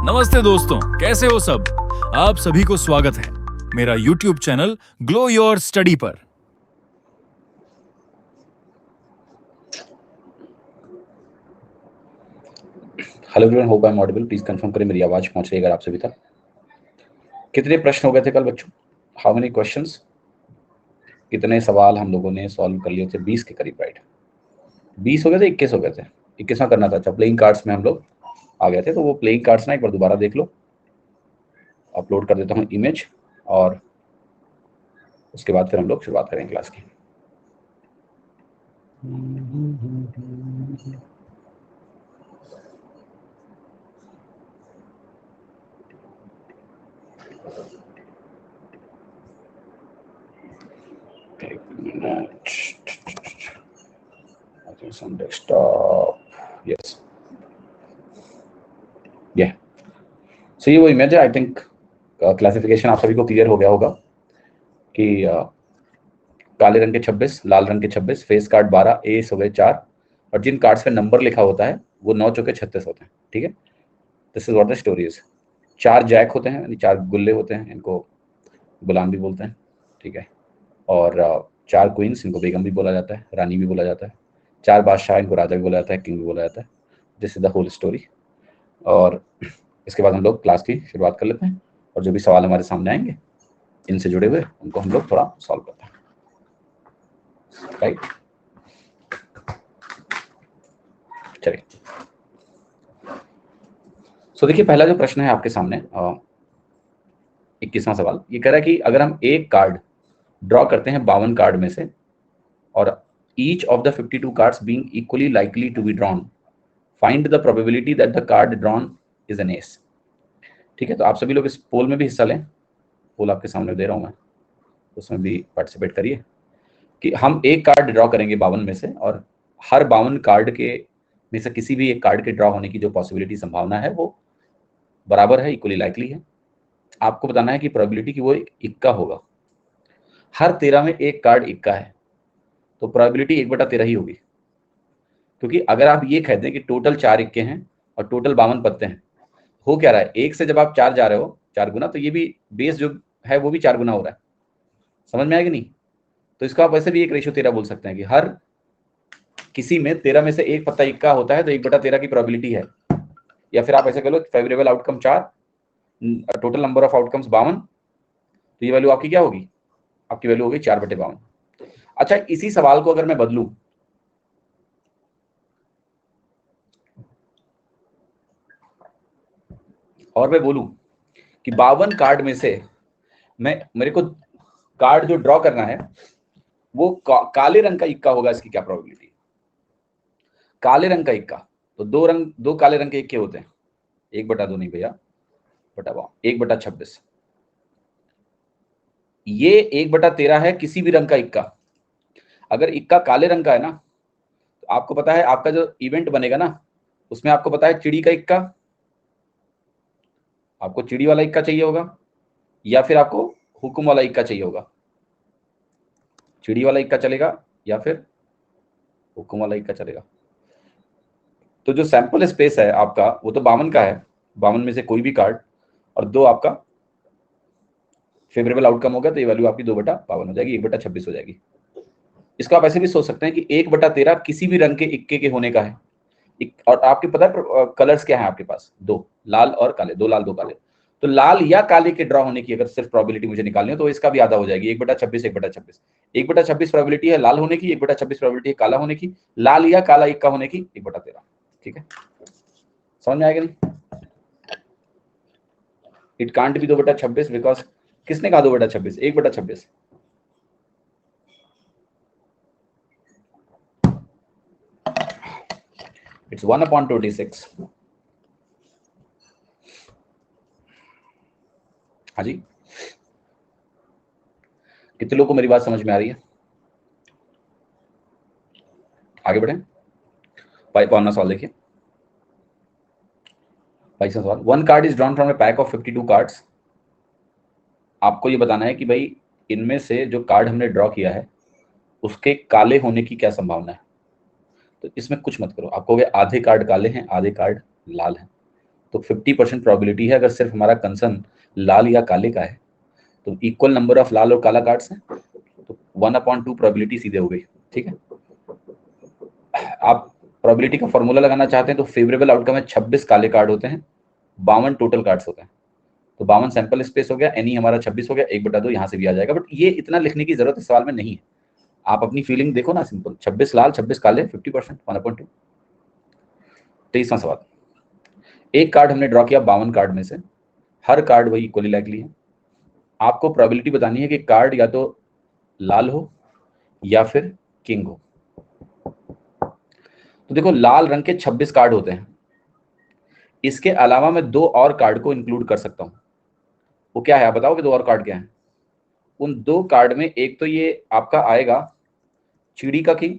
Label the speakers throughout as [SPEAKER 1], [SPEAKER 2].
[SPEAKER 1] नमस्ते दोस्तों, कैसे हो सब। आप सभी को स्वागत है मेरा YouTube channel glow your study पर।
[SPEAKER 2] Hello everyone, hope I am audible. Please confirm करें मेरी आवाज पहुंच रही है अगर आप सभी तक। कितने प्रश्न हो गए थे कल बच्चों? How many questions? कितने सवाल हम लोगों ने सॉल्व कर लिए थे? 20 के करीब, राइट? 20 हो गए थे, 21 हो गए थे। 21वां करना था। अच्छा, प्लेइंग कार्ड्स में हम लोग आ गए थे, तो वो प्लेइंग कार्ड्स ना एक बार दोबारा देख लो। अपलोड कर देता हूँ इमेज, और उसके बाद फिर हम लोग शुरुआत करेंगे क्लास की। on desktop, yes, yeah. So ये वो इमेज है। आई थिंक क्लासिफिकेशन आप सभी को क्लियर हो गया होगा कि काले रंग के 26, लाल रंग के 26, फेस कार्ड 12, एस हो गए 4, और जिन कार्ड्स पे नंबर लिखा होता है वो 9 चौके 36 होते हैं। ठीक है, this is what the story is. 4 jack होते हैं, यानी 4 गुल्ले होते हैं, इनको गुलाम भी बोलते हैं। ठीक है, और 4 क्वींस, इनको बेगम भी बोला जाता है, रानी भी बोला जाता है। 4 बादशाह, इनको राजा भी बोला जाता है, किंग भी बोला जाता है। This is the whole story. और इसके बाद हम लोग क्लास की शुरुआत कर लेते हैं, और जो भी सवाल हमारे सामने आएंगे इनसे जुड़े हुए, उनको हम लोग थोड़ा सॉल्व करते हैं, राइट? चलिए, सो देखिए, पहला जो प्रश्न है आपके सामने, 21वां सवाल, ये कह रहा है कि अगर हम एक कार्ड ड्रॉ करते हैं 52 कार्ड में से, और each of the 52 cards being equally likely to be drawn, find the probability that the card drawn is an ace। ठीक है, तो आप सभी लोग इस पोल में भी हिस्सा लें। पोल आपके सामने दे रहा हूं मैं, उसमें भी पार्टिसिपेट करिए कि हम एक कार्ड ड्रॉ करेंगे 52 में से, और हर 52 कार्ड के में से किसी भी एक कार्ड के ड्रॉ होने की जो पॉसिबिलिटी, संभावना है, वो बराबर है, इक्वली लाइकली है। आपको बताना है कि प्रोबेबिलिटी की वो एक इक्का होगा। हर 13 में एक कार्ड इक्का है, तो प्रोबेबिलिटी 1/13 ही होगी। क्योंकि अगर आप ये कहते हैं कि टोटल 4 इक्के हैं और टोटल 52 पत्ते हैं, हो क्या रहा है, एक से जब आप 4 जा रहे हो, 4 गुना, तो ये भी बेस जो है वो भी 4 गुना हो रहा है। समझ में आएगी नहीं? तो इसको आप वैसे भी 1:13 बोल सकते हैं कि हर किसी में 13 में से एक पत्ता इक्का होता है, तो 1/13 की प्रोबेबिलिटी है। या फिर आप ऐसे कह लो, favourable outcome 4, total number of outcomes 52, तो ये वैल्यू आपकी क्या होगी? आपकी वैल्यू होगी 4/52। अच्छा, इसी सवाल को अगर मैं बदलूं, और मैं बोलूं कि 52 कार्ड में से मेरे को कार्ड जो ड्रॉ करना है वो काले रंग का इक्का होगा, इसकी क्या प्रोबेबिलिटी? काले रंग का इक्का, तो दो काले रंग के इक्के होते हैं, 1/2 नहीं भैया, बटा 1/26। ये 1/13 है किसी भी रंग का इक्का। अगर इक्का काले रंग का है ना, तो आपको पता है आपका जो इवेंट बनेगा ना, उसमें आपको पता है चिड़ी का इक्का, आपको चिड़ी वाला इक्का चाहिए होगा, या फिर आपको हुक्म वाला इक्का चाहिए होगा। चिड़ी वाला इक्का चलेगा या फिर हुक्म वाला इक्का चलेगा। तो जो सैंपल स्पेस है आपका, वो तो 52 का है। 52 में से कोई भी कार्ड, और 2 आपका फेवरेबल आउटकम होगा, तो ये वैल्यू आपकी 2/52 हो जाएगी, 1/26 हो जाएगी। इसको आप ऐसे भी सोच सकते हैं कि 1/13 किसी भी रंग के इक्के के होने का है। और आपके पता है कलर्स क्या है आपके पास? 2 लाल और काले, 2 लाल 2 काले। तो लाल या काले के ड्रॉ होने की अगर सिर्फ प्रोबेबिलिटी मुझे निकालनी हो, तो इसका भी आधा हो जाएगी, 1/26 1/26। 1/26 प्रोबेबिलिटी है लाल होने की, 1/26 प्रोबेबिलिटी है काला होने की, लाल या काला इक्का होने की 1/13। ठीक है, समझ में आएगा नहीं? इट कांट बी 2/26 बिकॉज किसने कहा 2/26? 1/26। इट्स 1/26। हाँ जी, कितने लोगों को मेरी बात समझ में आ रही है? आगे बढ़े। पाइप सवाल देखिए। 22वां सवाल, 1 card is drawn from A pack of 52 cards. आपको ये बताना है कि भाई इनमें से जो कार्ड हमने ड्रॉ किया है उसके काले होने की क्या संभावना है। तो इसमें कुछ मत करो, आप कहोगे आधे कार्ड काले हैं, आधे कार्ड लाल हैं। तो 50% प्रोबेबिलिटी है, अगर सिर्फ हमारा कंसर्न लाल या काले का है तो इक्वल नंबर ऑफ लाल और काला कार्ड्स हैं तो 1/2 प्रोबेबिलिटी सीधे हो गई। ठीक है, आप प्रोबेबिलिटी का फॉर्मूला लगाना चाहते हैं तो फेवरेबल आउटकम है 26 काले कार्ड होते हैं, 52 टोटल कार्ड्स होते हैं, तो 52 सैंपल स्पेस हो गया, एनी हमारा 26 हो गया, 1/2 यहाँ से भी आ जाएगा। बट ये इतना लिखने की जरूरत इस सवाल में नहीं है, आप अपनी फीलिंग देखो ना, सिंपल 26 लाल 26 काले 50% 1/2। 23वां सवाल, एक कार्ड हमने ड्रॉ किया 52 कार्ड में से, हर कार्ड वही इक्वली लाइकली है, आपको प्रोबेबिलिटी बतानी है कि कार्ड या तो लाल हो या फिर किंग हो। तो देखो लाल रंग के 26 कार्ड होते हैं, इसके अलावा मैं 2 और कार्ड को इंक्लूड कर सकता हूं, वो क्या है आप बताओ कि 2 और कार्ड क्या है। उन 2 कार्ड में एक तो ये आपका आएगा चिड़ी का किंग,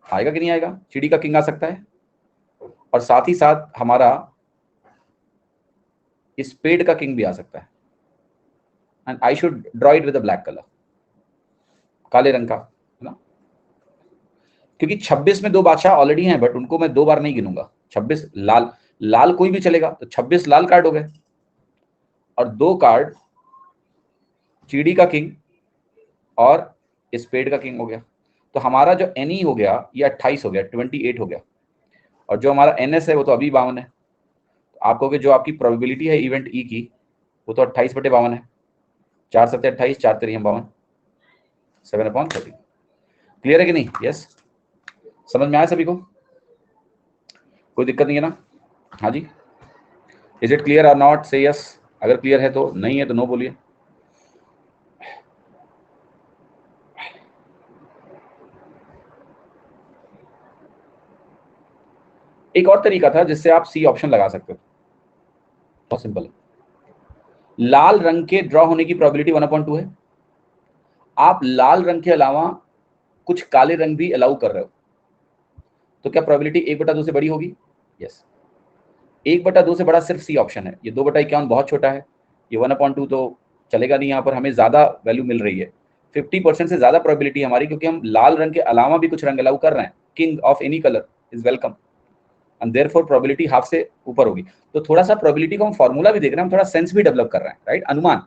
[SPEAKER 2] आएगा कि नहीं आएगा, चिड़ी का किंग आ सकता है, और साथ ही साथ हमारा स्पेड का किंग भी आ सकता है। And I should draw it with a black colour, काले रंग का, है ना, क्योंकि 26 में 2 बादशाह ऑलरेडी हैं, बट उनको मैं 2 बार नहीं गिनूंगा। 26 लाल, लाल कोई भी चलेगा, तो 26 लाल कार्ड हो गए, और 2 कार्ड चिड़ी का किंग और स्पेड का किंग हो गया। तो हमारा जो एनई हो गया ये 28 हो गया, 28 हो गया, और जो हमारा एनएस है वो तो अभी 52 है। तो आप कहोगे जो आपकी प्रोबेबिलिटी है इवेंट ई की वो तो 28/52 है, 4 7 28, 4 3 52, 7/30। क्लियर है कि नहीं? यस, समझ में आया सभी को, कोई दिक्कत नहीं है ना? हाँ जी, इज इट क्लियर और नॉट, से यस, अगर क्लियर है तो, नहीं है तो नो बोलिए। एक और तरीका था जिससे आप सी ऑप्शन लगा सकते हो, बहुत सिंपल है। लाल रंग के ड्रॉ होने की प्रोबेबिलिटी 1/2 है, आप लाल रंग के अलावा कुछ काले रंग भी अलाउ कर रहे हो, तो क्या प्रोबेबिलिटी 1/2 से बड़ी होगी? यस, 1/2 से बड़ा सिर्फ सी ऑप्शन है, ये 2/51 बहुत छोटा है, ये 1/2 तो चलेगा नहीं, यहाँ पर हमें ज्यादा वैल्यू मिल रही है, 50% से ज्यादा प्रोबेबिलिटी हमारी, क्योंकि हम लाल रंग के अलावा भी कुछ रंग अलाउ कर रहे हैं, king of any colour is welcome, and therefore probability half से ऊपर होगी। तो थोड़ा सा प्रोबेबिलिटी को हम फॉर्मूला भी देख रहे हैं, हम थोड़ा सेंस भी डेवलप कर रहे हैं, राइट, अनुमान,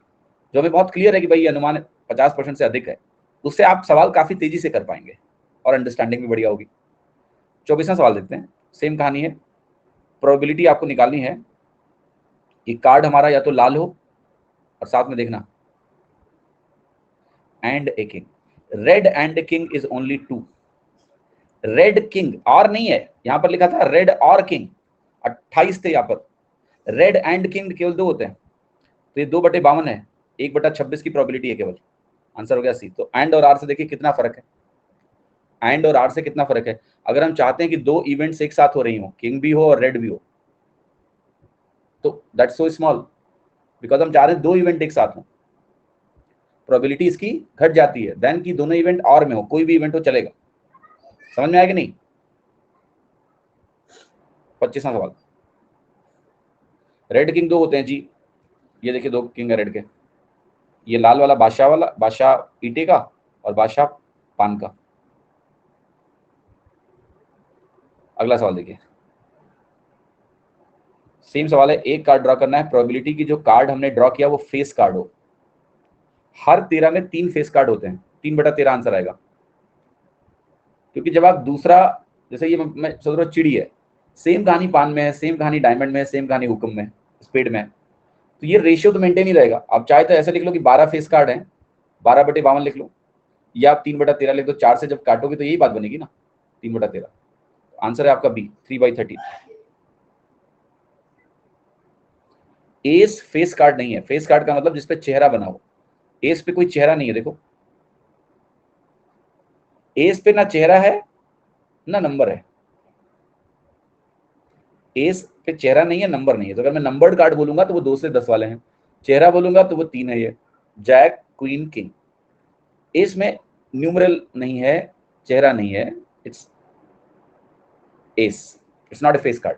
[SPEAKER 2] जो हमें बहुत क्लियर है कि भाई ये अनुमान 50% से अधिक है, उससे आप सवाल काफी तेजी से कर पाएंगे और अंडरस्टैंडिंग भी बढ़िया होगी। 24वां सवाल देखते हैं, सेम कहानी है, प्रोबेबिलिटी आपको निकालनी है कि कार्ड हमारा या तो लाल हो, और साथ में देखना and a king, red and king is only 2, red king और नहीं है, यहां पर लिखा था रेड और किंग, 28 थे यहाँ पर, रेड एंड किंग केवल 2 होते हैं, तो ये 2/52 है, 1/26 की प्रोबेबिलिटी है केवल, आंसर हो गया सी। तो एंड और आर से देखिए कितना फर्क है, एंड और आर से कितना फर्क है। अगर हम चाहते हैं कि 2 इवेंट्स एक साथ हो रही हो, किंग भी हो और रेड भी हो, तो दैट्स सो स्मॉल, बिकॉज हम चाह रहे हैं 2 इवेंट एक साथ हो, प्रोबेबिलिटी इसकी घट जाती है देन कि दोनों इवेंट और में हो, कोई भी इवेंट हो चलेगा। समझ में आया कि नहीं? 25वां सवाल, रेड किंग 2 होते हैं जी, ये देखिए 2 किंग है रेड के, ये लाल वाला बादशाह ईटे का और बादशाह पान का। अगला सवाल देखिए, सेम सवाल है, एक कार्ड ड्रॉ करना है, प्रोबेबिलिटी की जो कार्ड हमने ड्रॉ किया वो फेस कार्ड हो, हर 13 में 3 फेस कार्ड होते हैं, 3/13 आंसर आएगा, क्योंकि जब आप दूसरा, जैसे ये मैं सोच रहा हूँ चिड़ी है, सेम कहानी पान में है, सेम कहानी डायमंड में है, सेम कहानी हुक्म में, स्पेड में है, तो ये रेशियो तो मेंटेन ही रहेगा। आप चाहे तो ऐसे लिख लो कि 12 फेस कार्ड हैं, 12/52 लिख लो, या आप 3/13 लिख दो, 4 से जब काटोगे तो यही बात बनेगी ना, 3/13। आंसर है आपका बी, 3/13। एस फेस कार्ड नहीं है, फेस कार्ड का मतलब जिसपे चेहरा बना हो, एस पे कोई चेहरा नहीं है, देखो एस पे ना चेहरा है ना नंबर है, एस पे चेहरा नहीं है, नंबर नहीं है, तो अगर मैं नंबर्ड कार्ड बोलूंगा तो वो 2 से 10 वाले हैं, चेहरा बोलूंगा तो वो 3 है, ये जैक क्वीन किंग, एस में न्यूमरल नहीं है, चेहरा नहीं है, it's S, it's not a face card.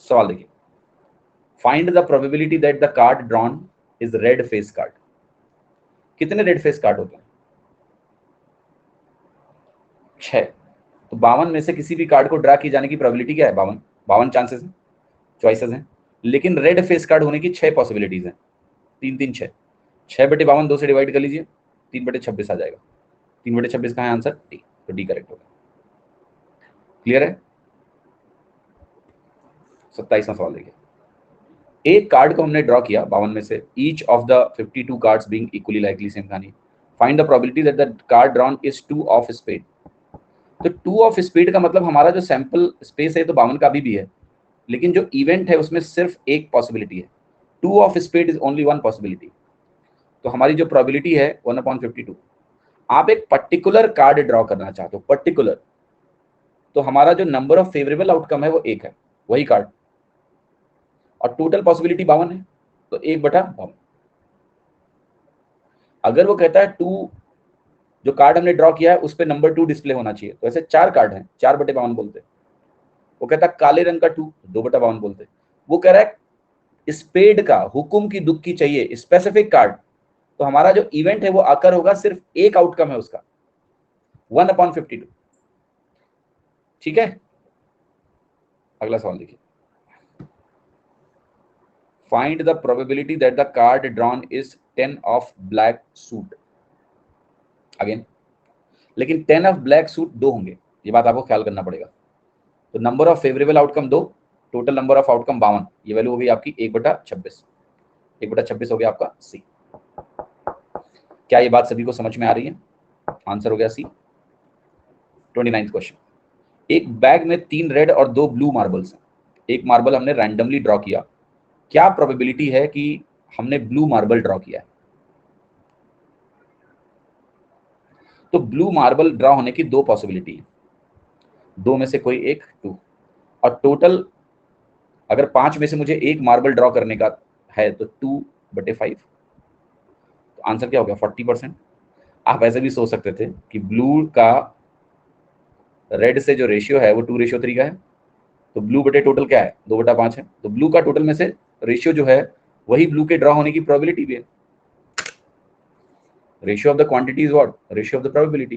[SPEAKER 2] सवाल देखिए, find the probability that the card drawn is red face card, कितने रेड फेस कार्ड होते हैं? 6, तो 52 में से किसी भी कार्ड को ड्रा किए जाने की प्रोबेबिलिटी क्या है? 52, 52 चांसेस हैं, चॉइसेस हैं, लेकिन रेड फेस कार्ड होने की 6 पॉसिबिलिटीज हैं, 3 3 6, 6/52 2 से डिवाइड कर लीजिए, 3/26 आ जाएगा। 3/26 कहाँ है आंसर? डी, तो डी करेक्ट होगा। क्लियर है? 27वां सवाल देखिए, एक कार्ड को हमने ड्रॉ किया 52 में से, each of the 52 cards being equally likely, same कहानी, find the probability that the card drawn is 2 of spade. तो 2 ऑफ स्पेड का मतलब हमारा जो सैंपल स्पेस है तो 52 का भी है, लेकिन जो इवेंट है उसमें सिर्फ एक पॉसिबिलिटी है, 2 of spade is only 1 possibility. तो हमारी जो प्रोबेबिलिटी है 1/52। आप एक पर्टिकुलर कार्ड ड्रॉ करना चाहते हो, पर्टिकुलर, तो हमारा जो नंबर ऑफ फेवरेबल आउटकम है वो 1 है, वही कार्ड, और टोटल पॉसिबिलिटी 52 है, तो 1/52। अगर वो कहता है 2, जो कार्ड हमने ड्रॉ किया है उस पर नंबर 2 डिस्प्ले होना चाहिए, तो ऐसे 4 कार्ड हैं, 4/52 बोलते। वो कहता है काले रंग का 2, 2/52 बोलते। वो कह रहा है स्पेड का, हुकुम की दुख की चाहिए, स्पेसिफिक कार्ड, तो हमारा जो इवेंट है वो आकर होगा, सिर्फ एक आउटकम है उसका, 1/52। ठीक है, अगला सवाल देखिए, find the probability that the card drawn is 10 of black suit. Again, लेकिन 10 ऑफ ब्लैक सूट 2 होंगे, ये बात आपको ख्याल करना पड़ेगा। तो number of favourable outcome 2, total number of outcome 52, ये वैल्यू हो गई आपकी 1/26, 1/26 हो गया आपका सी। क्या ये बात सभी को समझ में आ रही है? आंसर हो गया सी। 29th क्वेश्चन, एक बैग में 3 रेड और 2 ब्लू मार्बल्स हैं, एक मार्बल हमने रैंडमली ड्रॉ किया, क्या प्रोबेबिलिटी है कि हमने ब्लू मार्बल ड्रॉ किया है? तो ब्लू मार्बल ड्रॉ होने की 2 पॉसिबिलिटी है, 2 में से कोई एक, 2, और टोटल अगर 5 में से मुझे एक मार्बल ड्रॉ करने का है तो 2/5, तो आंसर क्या हो गया? 40%। आप ऐसे भी सोच सकते थे कि ब्लू का रेड से जो रेशियो है वो 2:3 का है, तो ब्लू बटे टोटल क्या है? 2/5 है, तो ब्लू का टोटल में से रेशियो जो है वही ब्लू के ड्रॉ होने की प्रोबेबिलिटी भी है। Ratio of the quantity is what? Ratio of the probability.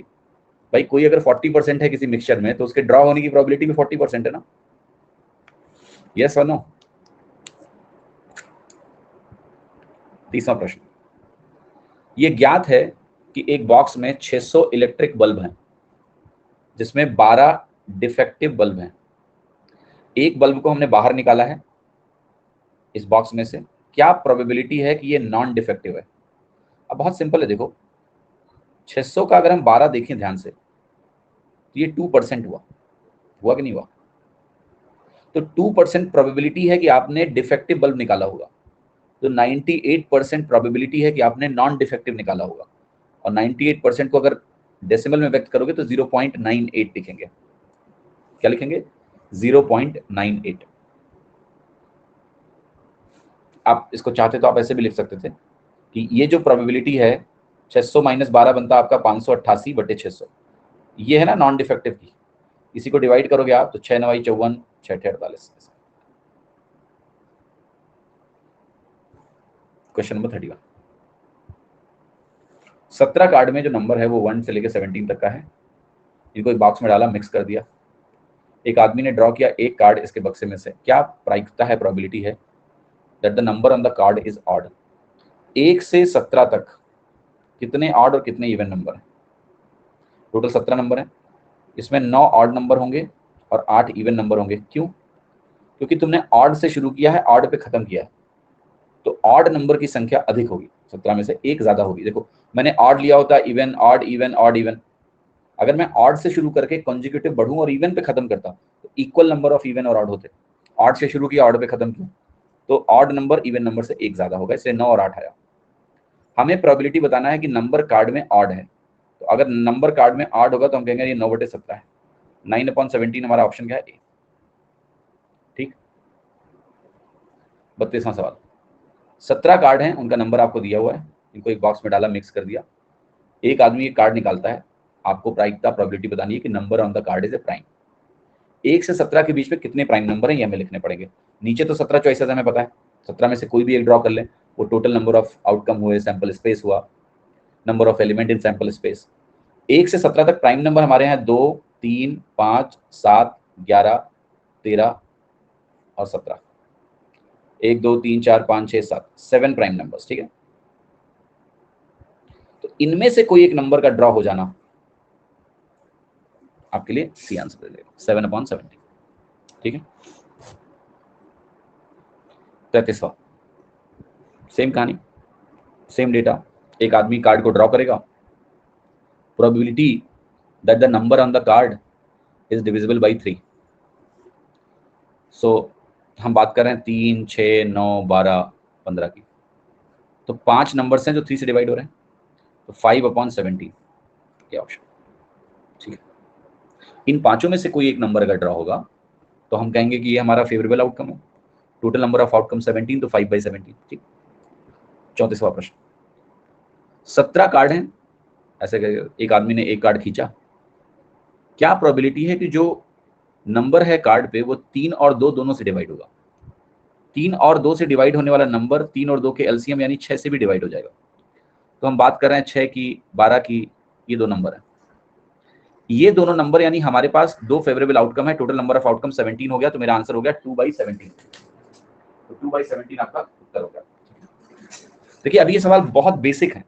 [SPEAKER 2] भाई कोई अगर 40% है किसी मिक्सचर में, तो उसके ड्रॉ होने की प्रोबेबिलिटी भी 40% है ना? यस और नो? 30वां प्रश्न, ये ज्ञात है कि एक बॉक्स में 600 इलेक्ट्रिक बल्ब हैं, जिसमें 12 डिफेक्टिव बल्ब हैं। एक बल्ब को हमने बाहर निकाला है इस बॉक्स में से, क्या प्रोबेबिलिटी है कि ये नॉन डिफेक्टिव है? अब बहुत सिंपल है, देखो 600 का अगर हम 12 देखें ध्यान से, तो ये 2% हुआ, हुआ कि नहीं हुआ? तो 2% प्रोबेबिलिटी है कि आपने डिफेक्टिव बल्ब निकाला होगा, तो 98% प्रोबेबिलिटी है कि आपने नॉन डिफेक्टिव निकाला होगा, और 98% को अगर डेसिमल में व्यक्त करोगे तो 0.98 लिखेंगे। क्या लिखेंगे? 0.98। आप इसको चाहते तो आप ऐसे भी लिख सकते थे कि ये जो प्रोबेबिलिटी है 600 - 12 बनता है आपका 588/600, ये है ना नॉन डिफेक्टिव की, इसी को डिवाइड करोगे आप तो 6 9 54, 6 48। क्वेश्चन नंबर 31, 17 कार्ड में जो नंबर है वो 1 से लेकर 17 तक का है, इनको एक बॉक्स में डाला, मिक्स कर दिया। एक आदमी ने ड्रॉ किया एक कार्ड इसके बक्से में से, क्या प्रायिकता है, प्रोबेबिलिटी है that the number on the card is odd. 1 से 17 तक कितने ऑड और कितने इवन नंबर हैं? टोटल 17 नंबर हैं, इसमें 9 ऑड नंबर होंगे और 8 इवन नंबर होंगे। क्यों? क्योंकि तुमने ऑड से शुरू किया है, ऑड पे खत्म किया है, तो ऑड नंबर की संख्या अधिक होगी, 17 में से एक ज्यादा होगी। देखो मैंने ऑड लिया होता, even odd even odd even, अगर मैं ऑड से शुरू करके कॉन्जिक्यूटिव बढ़ूं और इवन पे खत्म करता तो इक्वल नंबर ऑफ इवन और ऑड होते। ऑड से शुरू किया, ऑड पे खत्म किया, तो ऑड नंबर इवन नंबर से एक ज्यादा होगा, इसलिए 9 और 8 आया। हमें प्रोबेबिलिटी बताना है कि नंबर कार्ड में ऑड है, तो अगर नंबर कार्ड में ऑड होगा तो हम कहेंगे ये 9/17 है। 9/17 हमारा ऑप्शन क्या है? ए। ठीक। 32वां सवाल, 17 कार्ड हैं, उनका नंबर आपको दिया हुआ है, इनको एक बॉक्स में डाला, मिक्स कर दिया। एक आदमी एक कार्ड निकालता है, आपको प्राइम का प्रोबेबिलिटी बतानी है कि number on the card is a prime. 1 से 17 के बीच में कितने प्राइम नंबर हैं ये हमें लिखने पड़ेंगे। नीचे तो 17 चॉइसेस हमें पता है, 17 में से कोई भी एक ड्रॉ कर लें, वो टोटल नंबर ऑफ आउटकम हुए, सैंपल स्पेस हुआ, number of element in sample space. 1 से 17 तक प्राइम नंबर हमारे यहाँ 2, 3, 5, 7, 11, 13 और 17। 1, 2, 3, 4, 5, 6, 7, 7 प्राइम नंबर्स, ठीक है। तो इनमें से कोई एक नंबर का ड्रॉ हो जाना आपके लिए सी आंसर दे देगा, 7/70, ठीक है। 33वां, सेम कहानी, सेम डेटा। एक आदमी कार्ड को ड्रॉ करेगा, probability that the number on the card is divisible by 3। सो हम बात कर रहे हैं 3, 6, 9, 12, 15 की। तो 5 नंबर्स हैं जो 3 से डिवाइड हो रहे हैं, तो 5/17 ये ऑप्शन, ठीक है। इन पांचों में से कोई एक नंबर अगर ड्रॉ होगा तो हम कहेंगे कि ये हमारा फेवरेबल आउटकम है। टोटल नंबर ऑफ आउटकम 17, तो 5/17, ठीक। 34वां प्रश्न, 17 कार्ड हैं, ऐसे एक आदमी ने एक कार्ड खींचा, क्या प्रोबेबिलिटी है कि जो नंबर है कार्ड पे वो 3 और 2 दोनों से डिवाइड होगा। 3 और 2 से डिवाइड होने वाला नंबर 3 और 2 के एलसीएम यानी 6 से भी डिवाइड हो जाएगा। तो हम बात कर रहे हैं 6 की, 12 की, ये दो नंबर है। ये दोनों नंबर यानी हमारे पास दो फेवरेबल आउटकम है। टोटल नंबर ऑफ आउटकम 17 हो गया, तो मेरा आंसर हो गया 2/17। तो 2/17 आपका उत्तर हो गया। देखिए अभी ये सवाल बहुत बेसिक है,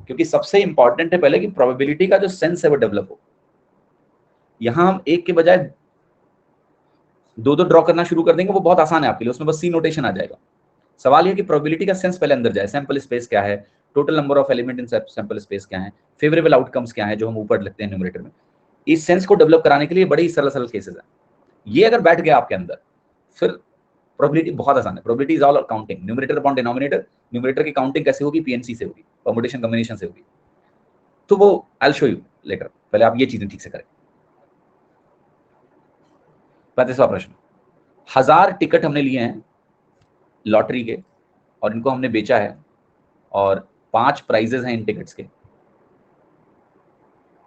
[SPEAKER 2] क्योंकि सबसे इंपॉर्टेंट है पहले कि प्रोबेबिलिटी का जो सेंस है वो डेवलप हो। यहां हम एक के बजाय दो ड्रॉ करना शुरू कर देंगे, वो बहुत आसान है आपके लिए, उसमें बस सी नोटेशन आ जाएगा। सवाल ये कि प्रोबेबिलिटी का सेंस पहले अंदर जाए, सैंपल स्पेस क्या है, total number of element in sample space क्या है, फेवरेबल आउटकम्स क्या है जो हम ऊपर लिखते हैं न्यूमरेटर में। इस सेंस को डेवलप कराने के लिए बड़े ही सरल सरल केसेस हैं। ये अगर बैठ गया आपके अंदर, फिर प्रोबेबिलिटी बहुत आसान है। Probability is all counting, numerator upon denominator. Numerator की काउंटिंग कैसे होगी, पीएनसी से होगी, परमुटेशन कॉम्बिनेशन से होगी। तो वो I will show you later, पहले आप ये चीजें ठीक से करें। 35वां प्रश्न, 1000 टिकट हमने लिए हैं लॉटरी के और इनको हमने बेचा है और 5 प्राइजेस हैं इन टिकट्स के।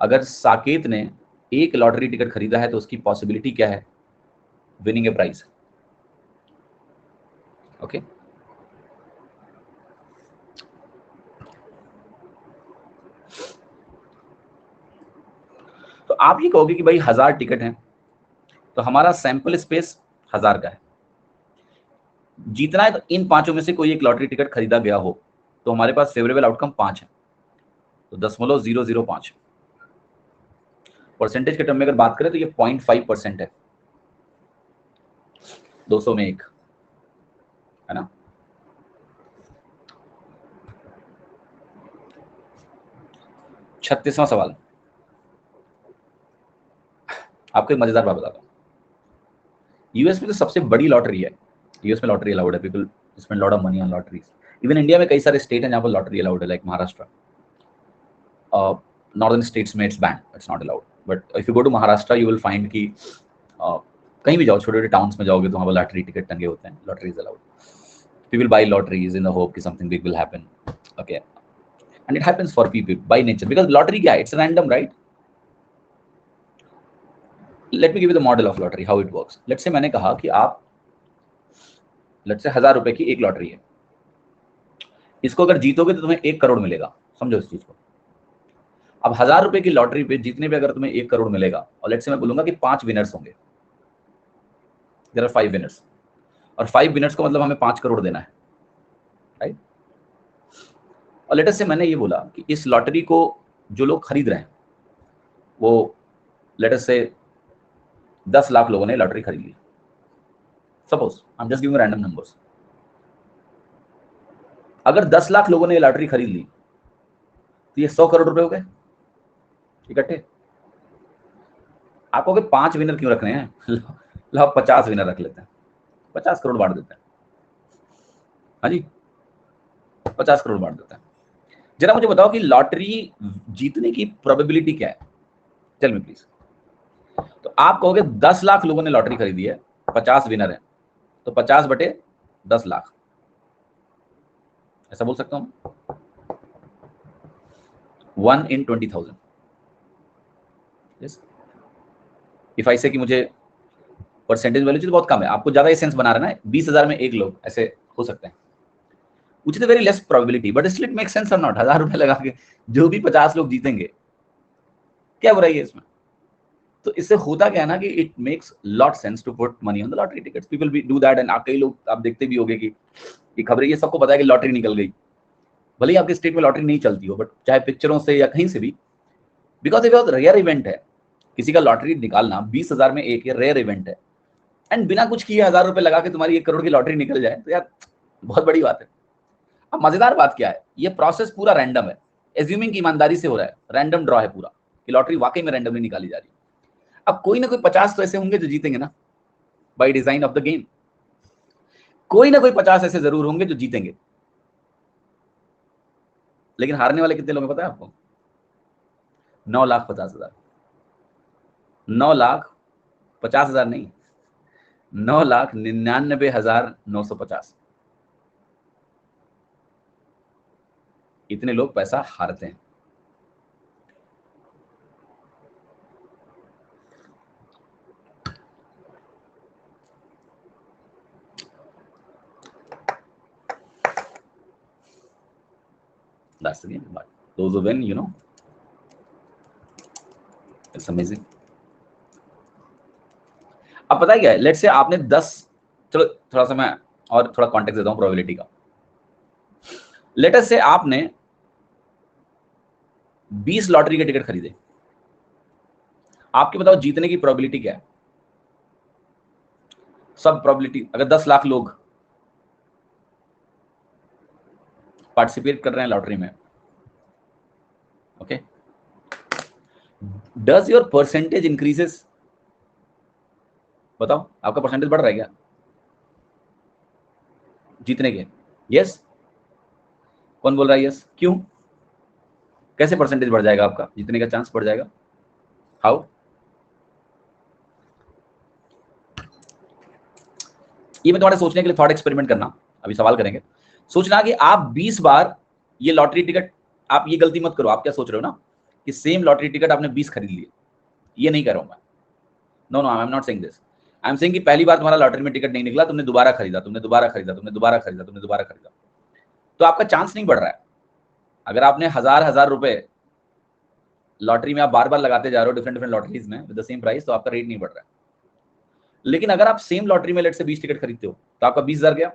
[SPEAKER 2] अगर साकेत ने एक लॉटरी टिकट खरीदा है तो उसकी पॉसिबिलिटी क्या है विनिंग ए प्राइज। ओके, तो आप ये कहोगे कि भाई 1000 टिकट हैं, तो हमारा सैंपल स्पेस 1000 का है, जीतना है तो इन पांचों में से कोई एक लॉटरी टिकट खरीदा गया हो, तो हमारे पास फेवरेबल आउटकम 5 है, तो 0.005। परसेंटेज के टर्म में अगर बात करें तो ये 0.5% है, 200 में 1 है ना। छत्तीसवां सवाल, आपको एक मजेदार बात बताता हूँ। यूएस में तो सबसे बड़ी लॉटरी है, यूएस में लॉटरी अलाउड है, people spend lot of money on lotteries. Even India में कई सारे स्टेट हैं जहाँ पर लॉटरी अलाउड है, लाइक महाराष्ट्र। नॉर्दर्न स्टेट्स में it's ban, it's not allowed, but if you go to Maharashtra you will find कि कहीं भी जाओ, छोटे छोटे टाउन्स में जाओगे तो वहाँ पर लॉटरी टिकट टंगे होते हैं, lottery is allowed. People buy lotteries in the hope कि something big will happen, okay, and it happens for people by nature, because lottery क्या है, it's random, right? Let me give you the model of lottery, how it works. Let's say मैंने कहा कि आप, let's say 1000 रुपए की एक lottery है, इसको अगर जीतोगे तो तुम्हें 1 करोड़ मिलेगा, समझो इस चीज को। अब 1000 रुपए की लॉटरी पे जीतने पे अगर तुम्हें 1 करोड़ मिलेगा, और लेट्स से मैं बोलूंगा कि 5 विनर्स होंगे, देयर आर 5 विनर्स, और 5 विनर्स को मतलब हमें 5 करोड़ देना है, राइट। और लेटर से मैंने ये बोला कि इस लॉटरी को जो लोग खरीद रहे हैं वो लेटर से 10 लाख लोगों ने लॉटरी खरीद ली, suppose I am just giving random numbers. अगर 10 लाख लोगों ने लॉटरी खरीद ली तो ये 100 करोड़ रुपए हो गए इकट्ठे। आप कहोगे 5 विनर क्यों रखने हैं, लो 50 विनर रख लेते हैं, 50 करोड़ बांट देते हैं। हाँ जी, 50 करोड़ बांट देते हैं। जरा मुझे बताओ कि लॉटरी जीतने की प्रोबेबिलिटी क्या है, टेल मी प्लीज। तो आप कहोगे 10 लाख लोगों ने लॉटरी खरीदी है, 50 विनर है, तो 50/10 लाख, ऐसा बोल सकता हूं, 1 in 20,000। yes? इफ आई से कि मुझे परसेंटेज वैल्यू तो बहुत कम है, आपको ज्यादा सेंस बना रहा है ना, 20,000 में 1 लोग ऐसे हो सकते हैं, which is a very less probability, but still it makes sense or not। 1000 रुपए लगा के जो भी 50 लोग जीतेंगे क्या बुराई है इसमें? तो इससे होता क्या है ना कि it makes lot sense to put money on the lottery tickets, people भी डू दैट, एंड कई लोग आप देखते भी होंगे कि खबरें, ये सबको पता है कि लॉटरी निकल गई, भले ही आपके स्टेट में लॉटरी नहीं चलती हो, बट चाहे पिक्चरों से या कहीं से भी, बिकॉज ये बहुत रेयर इवेंट है, किसी का लॉटरी निकालना 20,000 में एक, रेयर इवेंट है, एंड बिना कुछ किए 1,000 रुपए लगा के तुम्हारी 1 करोड़ की लॉटरी निकल जाए, तो यार बहुत बड़ी बात है। अब मजेदार बात क्या है, ये प्रोसेस पूरा रैंडम है, एज्यूमिंग की ईमानदारी से हो रहा है, रैंडम ड्रॉ है पूरा, कि लॉटरी वाकई में रैंडमली निकाली जा रही है। अब कोई ना कोई 50 तो ऐसे होंगे जो जीतेंगे ना, by design of the game, कोई ना कोई 50 ऐसे जरूर होंगे जो जीतेंगे। लेकिन हारने वाले कितने लोग हैं पता है आपको? 9,50,000। 9,50,000 नहीं, 9,99,950, इतने लोग पैसा हारते हैं। That's the game, but those who win, it's amazing. अब पता है क्या है, लेट्स से आपने 10, चलो थोड़ा सा मैं और थोड़ा कॉन्टेक्स्ट देता हूं प्रोबेबिलिटी का। लेट्स से आपने 20 लॉटरी के टिकट खरीदे, आपके बताओ जीतने की प्रोबेबिलिटी क्या है? सब प्रोबेबिलिटी, अगर 10 लाख लोग पार्टिसिपेट कर रहे हैं लॉटरी में, okay, does your percentage increases? बताओ आपका परसेंटेज बढ़ रहा है क्या जीतने के? यस? कौन बोल रहा है यस? क्यों? कैसे परसेंटेज बढ़ जाएगा आपका, जीतने का चांस बढ़ जाएगा? हाउ? ये मैं तुम्हारे सोचने के लिए थॉट एक्सपेरिमेंट करना, अभी सवाल करेंगे। सोचना कि आप 20 बार ये लॉटरी टिकट, आप ये गलती मत करो, आप क्या सोच रहे हो ना कि सेम लॉटरी टिकट आपने 20 खरीद लिए, ये नहीं कर रहा हूं मैं, no, I am not saying this. I am saying कि पहली बार तुम्हारा लॉटरी में टिकट नहीं निकला, तुमने दोबारा खरीदा, तुमने दोबारा खरीदा, तुमने दोबारा खरीदा, तुमने दोबारा खरीदा, तो आपका चांस नहीं बढ़ रहा है। अगर आपने हजार रुपए लॉटरी में आप बार बार लगाते जा रहे हो डिफरेंट लॉटरीज में विद द सेम प्राइस, तो आपका रेट नहीं बढ़ रहा है। लेकिन अगर आप सेम लॉटरी में लेट से 20 टिकट खरीदते हो, तो आपका 20,000 गया,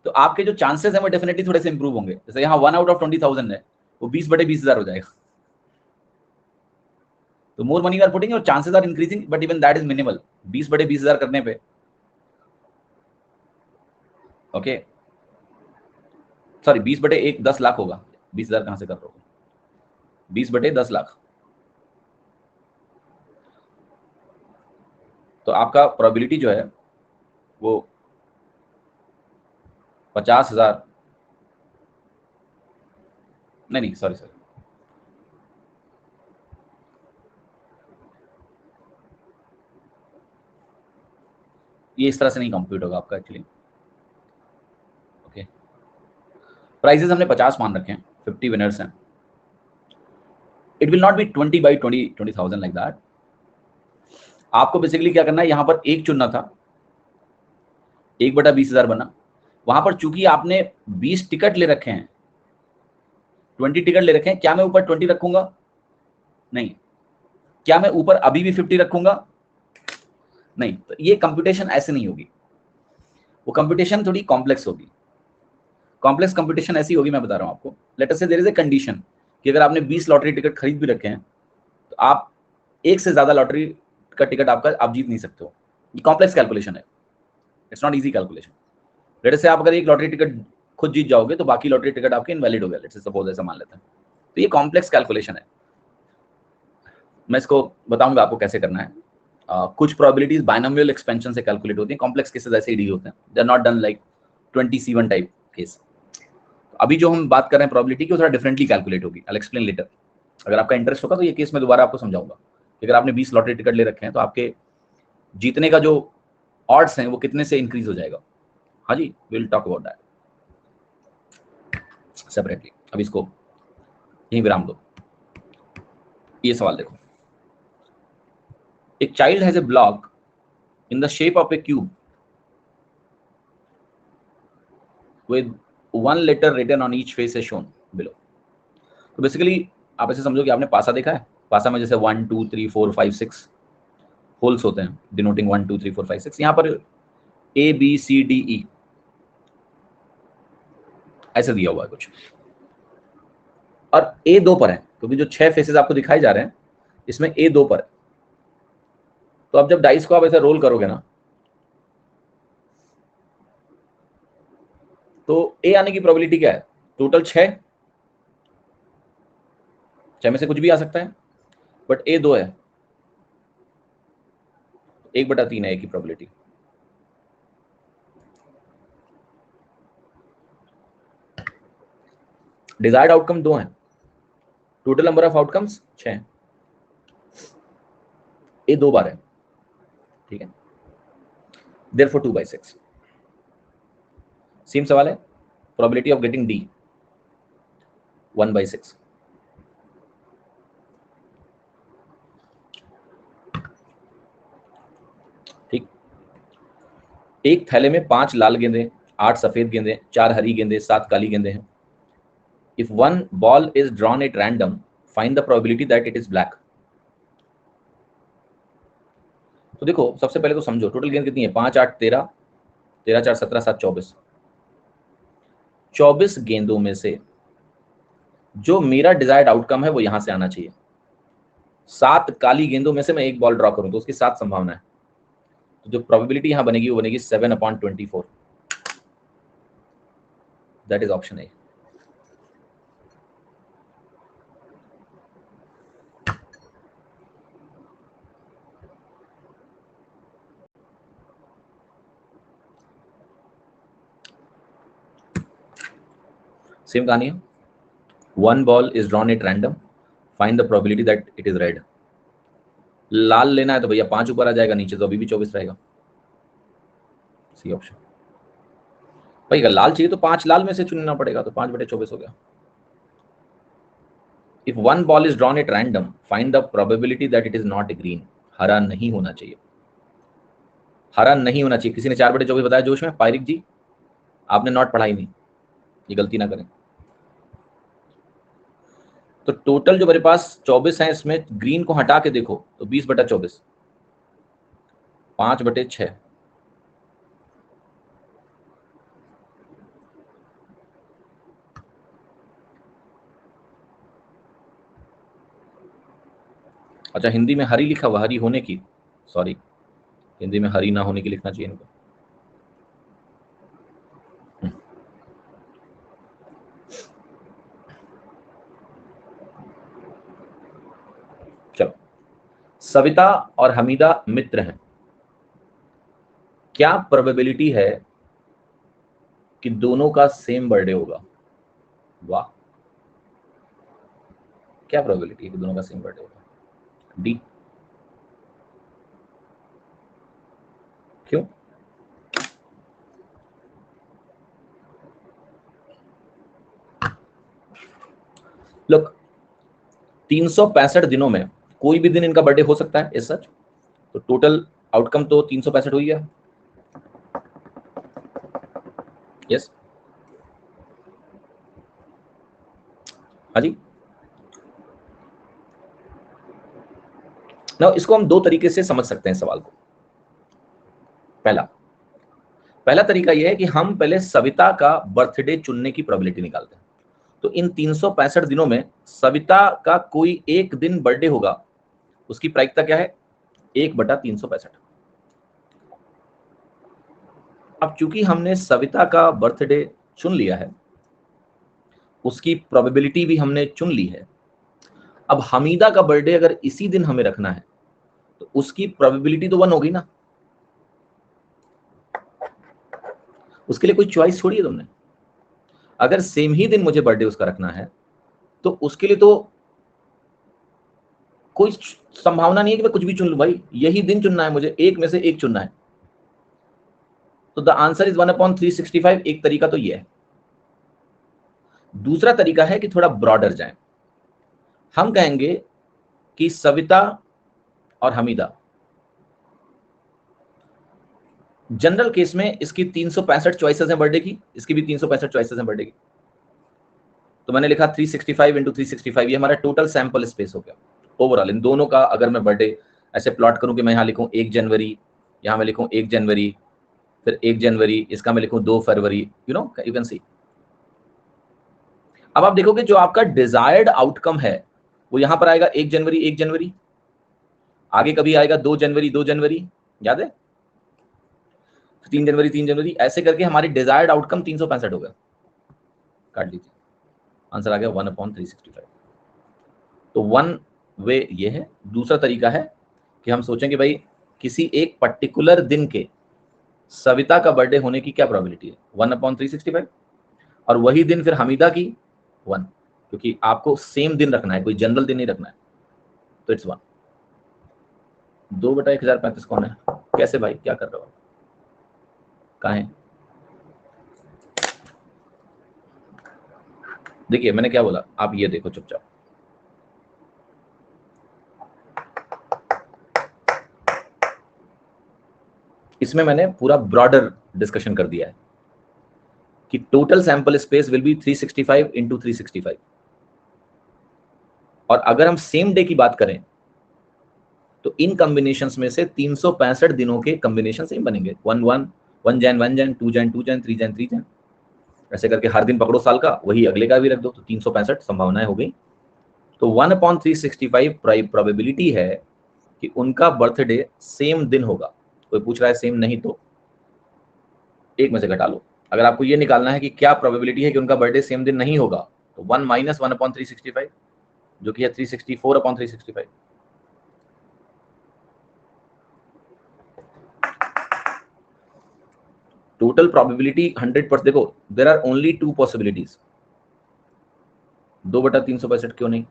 [SPEAKER 2] तो आपके जो चांसेस हैं वो डेफिनेटली थोड़े से इंप्रूव होंगे। जैसे यहाँ 1 आउट ऑफ 20,000 है, वो 20/20,000 हो जाएगा। तो more money are putting, your chances are increasing, but even that is minimal 20/20,000 करने पे। ओके, सॉरी 20/1 10 लाख होगा, 20,000 कहां से कर रहे हो, 20/10 लाख, तो आपका प्रोबेबिलिटी जो है वो 50,000, नहीं सॉरी, ये इस तरह से नहीं कंप्यूट होगा आपका एक्चुअली। ओके, प्राइजेस हमने 50 मान रखे हैं, 50 विनर्स हैं, it will not be 20/20,000 like that. आपको बेसिकली क्या करना है, यहां पर एक चुनना था, 1/20,000 बना, वहां पर चूंकि आपने 20 टिकट ले रखे हैं, 20 टिकट ले रखे हैं, क्या मैं ऊपर 20 रखूंगा? नहीं। क्या मैं ऊपर अभी भी 50 रखूंगा? नहीं। तो ये कंप्यूटेशन ऐसे नहीं होगी, वो कंप्यूटेशन थोड़ी कॉम्प्लेक्स होगी। कॉम्प्लेक्स कंप्यूटेशन ऐसी होगी, मैं बता रहा हूं आपको। लेट अस से देयर इज ए कंडीशन कि अगर आपने 20 लॉटरी टिकट खरीद भी रखे हैं, तो आप एक से ज्यादा लॉटरी का टिकट आप जीत नहीं सकते हो। ये कॉम्प्लेक्स कैलकुलेशन है, it's not easy calculation. Let us से आप अगर एक लॉटरी टिकट खुद जीत जाओगे, तो बाकी लॉटरी टिकट आपके इनवैलिड हो गए, लेट्स से सपोज ऐसा मान लेते हैं। तो ये कॉम्प्लेक्स कैलकुलेशन है, मैं इसको बताऊंगा आपको कैसे करना है। कुछ प्रोबेबिलिटीज बाइनोमियल एक्सपेंशन से कैलकुलेट होती हैं, कॉम्प्लेक्स केसेस ऐसे ही डील होते हैं, they are not done like 20C1 type case. अभी जो हम बात कर रहे हैं प्रोबेबिलिटी की, वो थोड़ा डिफरेंटली कैलकुलेट होगी, आई विल एक्सप्लेन लेटर। अगर आपका इंटरेस्ट होगा तो ये केस मैं दोबारा आपको समझाऊंगा कि अगर आपने 20 लॉटरी टिकट ले रखे हैं, तो आपके जीतने का जो ऑड्स हैं वो कितने से इंक्रीज हो जाएगा। हाँ जी, will talk about that separately. अब इसको यहीं विराम दो। ये सवाल देखो, एक child has a block in the shape of a cube with one letter written on each face as shown below। तो बेसिकली आप ऐसे समझो कि आपने पासा देखा है, भाषा में जैसे 1 2 3 4 5 6 होल्स होते हैं डिनोटिंग 1 2 3 4 5 6, यहाँ पर A B C D E ऐसे दिया हुआ है कुछ, और A 2 पर है, क्योंकि जो 6 फेसेस आपको दिखाई जा रहे हैं इसमें A 2 पर है। तो अब जब डाइस को आप ऐसे रोल करोगे ना, तो A आने की प्रोबेबिलिटी क्या है? टोटल 6 में से कुछ भी आ सकता है, बट A 2 है, 1/3 है A की प्रोबेबिलिटी। डिजायर्ड आउटकम 2 है, total number of outcomes 6, A 2 बार है, ठीक है, देयरफॉर 2/6। सेम सवाल है, प्रोबेबिलिटी ऑफ गेटिंग D 1/6। ठीक, एक थैले में 5 लाल गेंदे, 8 सफेद गेंदे, 4 हरी गेंदे, 7 काली गेंदे हैं। If one ball is drawn at random, find the probability that it is black. तो देखो सबसे पहले तो समझो टोटल गेंद कितनी है, 5 8 13, 13 4 17 7 24। 24 गेंदों में से जो मेरा डिजायर्ड आउटकम है वो यहां से आना चाहिए। 7 काली गेंदों में से मैं एक बॉल ड्रॉ करूं तो उसकी 7 संभावना है, तो जो प्रोबेबिलिटी यहां बनेगी वो बनेगी 7/24। That is option A. Same कहानी है, one ball is drawn at random, find the probability that it is red. लाल लेना है तो भैया 5 ऊपर आ जाएगा, नीचे तो अभी भी 24 रहेगा, सी ऑप्शन। भाई अगर लाल चाहिए तो 5 लाल में से चुनना पड़ेगा, तो 5/24 हो गया। If one ball is drawn at random, find the probability that it is not green. हरा नहीं होना चाहिए, हरा नहीं होना चाहिए। किसी ने 4/24 बताया जोश में, पायरिक जी आपने नॉट पढ़ा ही नहीं, ये गलती ना करें। तो टोटल जो मेरे पास 24 है, इसमें ग्रीन को हटा के देखो तो 20/24, 5/6। अच्छा हिंदी में हरी लिखा हुआ, हरी होने की, सॉरी हिंदी में हरी ना होने की लिखना चाहिए इनको। चलो, सविता और हमीदा मित्र हैं, क्या प्रोबेबिलिटी है कि दोनों का सेम बर्थडे होगा? वाह, क्या प्रोबेबिलिटी है कि दोनों का सेम बर्थडे होगा? डी। क्यों? लुक, 365 दिनों में कोई भी दिन इनका बर्थडे हो सकता है, इस सच। तो टोटल आउटकम तो 365 हो गया। यस, हाँ जी। ना इसको हम दो तरीके से समझ सकते हैं सवाल को। पहला तरीका यह है कि हम पहले सविता का बर्थडे चुनने की प्रोबेबिलिटी निकालते हैं। तो इन 365 दिनों में सविता का कोई एक दिन बर्थडे होगा, उसकी प्रायिकता क्या है? 1/365। अब चूंकि हमने सविता का बर्थडे चुन लिया है, उसकी प्रोबेबिलिटी भी हमने चुन ली है, अब हमीदा का बर्थडे अगर इसी दिन हमें रखना है तो उसकी प्रोबेबिलिटी तो 1 होगी ना। उसके लिए कोई चॉइस छोड़ी है तुमने। अगर सेम ही दिन मुझे बर्थडे उसका रखना है तो उसके लिए तो कोई संभावना नहीं है कि मैं कुछ भी चुन लूं। भाई यही दिन चुनना है मुझे, एक में से एक चुनना है। तो द आंसर इज 1/365। एक तरीका तो ये है। दूसरा तरीका है कि थोड़ा ब्रॉडर जाए। हम कहेंगे कि सविता और हमीदा, जनरल केस में इसकी 365 चॉइसेस हैं बर्थडे की, इसकी भी 365 चॉइसेस हैं बर्थडे की। तो मैंने लिखा 365 × 365, ये हमारा टोटल सैंपल स्पेस हो गया। ओवरऑल इन दोनों का अगर मैं बर्थडे ऐसे प्लॉट करूं कि मैं यहाँ लिखूं 1 जनवरी, यहाँ मैं लिखूं 1 जनवरी, फिर 1 जनवरी, इसका मैं लिखूं 2 फरवरी, यू कैन सी। अब आप देखोगे जो आपका डिजायर्ड आउटकम है वो यहां पर आएगा 1 जनवरी 1 जनवरी, आगे कभी आएगा 2 जनवरी 2 जनवरी, याद है 3 जनवरी 3 जनवरी, ऐसे करके हमारी डिजायर्ड आउटकम 365 हो गया। काट लीजिए, आंसर आ गया 1/365। तो वन वे ये है। दूसरा तरीका है कि हम सोचें कि भाई किसी एक पर्टिकुलर दिन के सविता का बर्थडे होने की क्या प्रोबेबिलिटी है, 1/365, और वही दिन फिर हमीदा की 1, क्योंकि आपको सेम दिन रखना है, कोई जनरल दिन नहीं रखना है, तो इट्स 1। 2/1035 कौन है? कैसे भाई, क्या कर रहे हो, कहाँ है? देखिए मैंने क्या बोला, आप ये देखो चुपचाप, इसमें मैंने पूरा ब्रॉडर डिस्कशन कर दिया है कि total sample space will be 365 into 365, और अगर हम सेम डे की बात करें तो इन कॉम्बिनेशंस में से 365 दिनों के कॉम्बिनेशन सेम बनेंगे, 1 जैन 1 जैन 2 जैन 2 जैन 3 जैन 3 जैन, ऐसे करके हर दिन पकड़ो साल का, वही अगले का भी रख दो, तो 365 संभावनाएं हो गई। तो 1/365 प्रोबेबिलिटी है कि उनका बर्थडे सेम दिन होगा। कोई पूछ रहा है सेम नहीं तो एक में से घटा लो। अगर आपको ये निकालना है कि क्या प्रोबेबिलिटी है कि उनका बर्थडे सेम दिन नहीं होगा, तो 1 - 1/365 जो कि है 364/365। Total probability 100%। देखो देर आर ओनली 2 पॉसिबिलिटीज। 2/365 क्यों नहीं?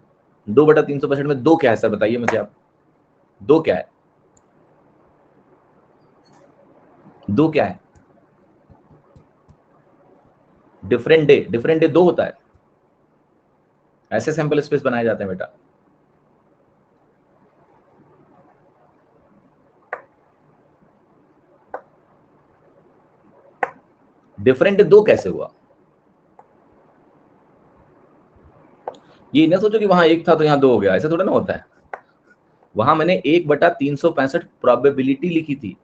[SPEAKER 2] 2/365 में 2 क्या है सर, बताइए मुझे आप, 2 क्या है? 2 क्या है? डिफरेंट डे 2 होता है, ऐसे सैंपल स्पेस बनाए जाते हैं बेटा। डिफरेंट 2 कैसे हुआ? ये ना सोचो कि वहां 1 था तो यहां 2 हो गया, ऐसा थोड़ा ना होता है। वहां मैंने 1/365 प्रोबेबिलिटी लिखी थी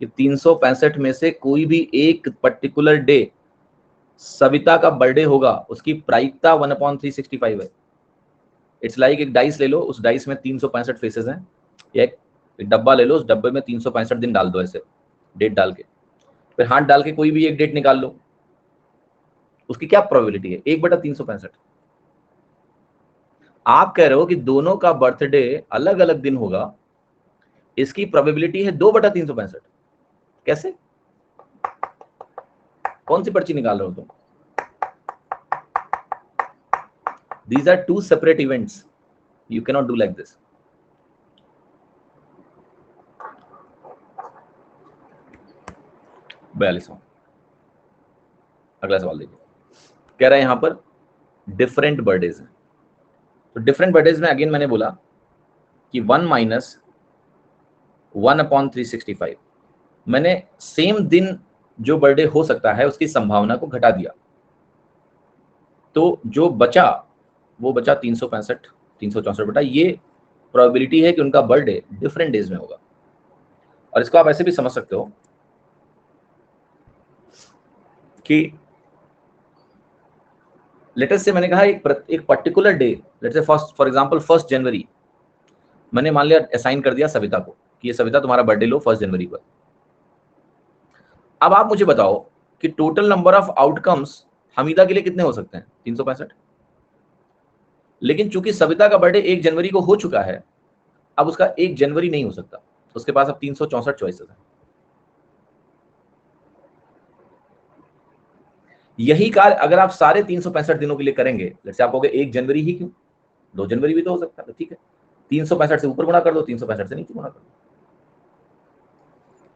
[SPEAKER 2] कि 365 में से कोई भी एक पर्टिकुलर डे सविता का बर्थडे होगा, उसकी प्रायिकता 1/365 है। इट्स लाइक एक डाइस ले लो, उस डाइस में 365 फेसेस हैं, एक डब्बा ले लो, उस डब्बे में 365 दिन डाल दो, ऐसे डेट डाल के, फिर हाथ डाल के कोई भी एक डेट निकाल लो, उसकी क्या प्रोबेबिलिटी है? 1/365। आप कह रहे हो कि दोनों का बर्थडे अलग अलग दिन होगा, इसकी प्रोबेबिलिटी है 2/365। कैसे? कौन सी पर्ची निकाल रहे हो तुम? These are 2 separate events. You cannot do like this. बयालीसवां, अगला सवाल देखिए, कह रहा है यहां पर डिफरेंट बर्थडेज है। तो डिफरेंट बर्थडेज में अगेन मैंने बोला कि 1 - 1/365, मैंने सेम दिन जो बर्थडे हो सकता है उसकी संभावना को घटा दिया, तो जो बचा वो बचा 365 364 बटा, ये प्रोबेबिलिटी है कि उनका बर्थडे डिफरेंट डेज में होगा। और इसको आप ऐसे भी समझ सकते हो कि लेटेस्ट से मैंने कहा एक particular day, let's say for example 1 जनवरी, मैंने मान लिया असाइन कर दिया सविता को कि ये सविता तुम्हारा बर्थडे लो 1 जनवरी पर। अब आप मुझे बताओ कि total number of outcomes Hamida के लिए कितने हो सकते हैं? 365। लेकिन चूंकि सविता का बर्थडे 1 जनवरी को हो चुका है, अब उसका 1 जनवरी नहीं हो सकता, उसके पास अब 364 चॉइसेस हैं। यही कार्य अगर आप सारे 365 दिनों के लिए करेंगे, जैसे आप कहोगे 1 जनवरी ही क्यों, 2 जनवरी भी तो हो सकता है, ठीक है 365 से ऊपर गुणा कर दो, 365 से नीचे गुणा कर दो,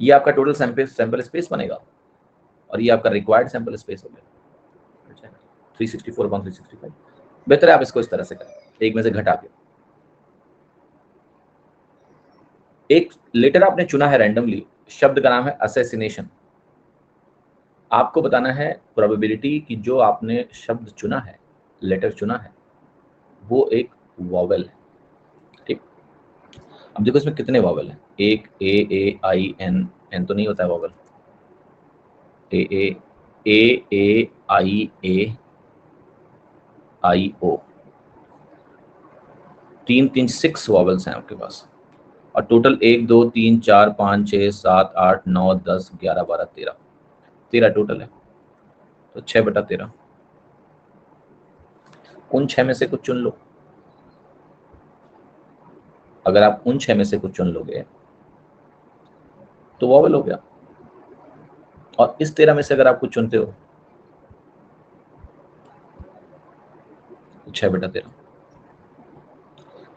[SPEAKER 2] ये आपका टोटल सैंपल स्पेस बनेगा, और ये आपका रिक्वायर्ड सैंपल स्पेस हो गया 364/365। बेहतर है आप इसको इस तरह से करें, एक में से घटा के। एक लेटर आपने चुना है रैंडमली, शब्द का नाम है असैसिनेशन। आपको बताना है प्रोबेबिलिटी कि जो आपने शब्द चुना है, लेटर चुना है, वो एक वॉवेल है, ठीक। अब देखो इसमें कितने वॉवल हैं, एक ए आई एन, एन तो नहीं होता है वॉवल, ए आई ओ, तीन तीन 6 वॉवल्स हैं आपके पास, और टोटल 1 2 3 4 5 6 7 8 9 10 11 12 13, 13 टोटल है। तो 6/13, उन 6 में से कुछ चुन लो। अगर आप उन 6 में से कुछ चुन लोगे तो वॉवल हो गया, और इस 13 में से अगर आप कुछ चुनते हो 6/13।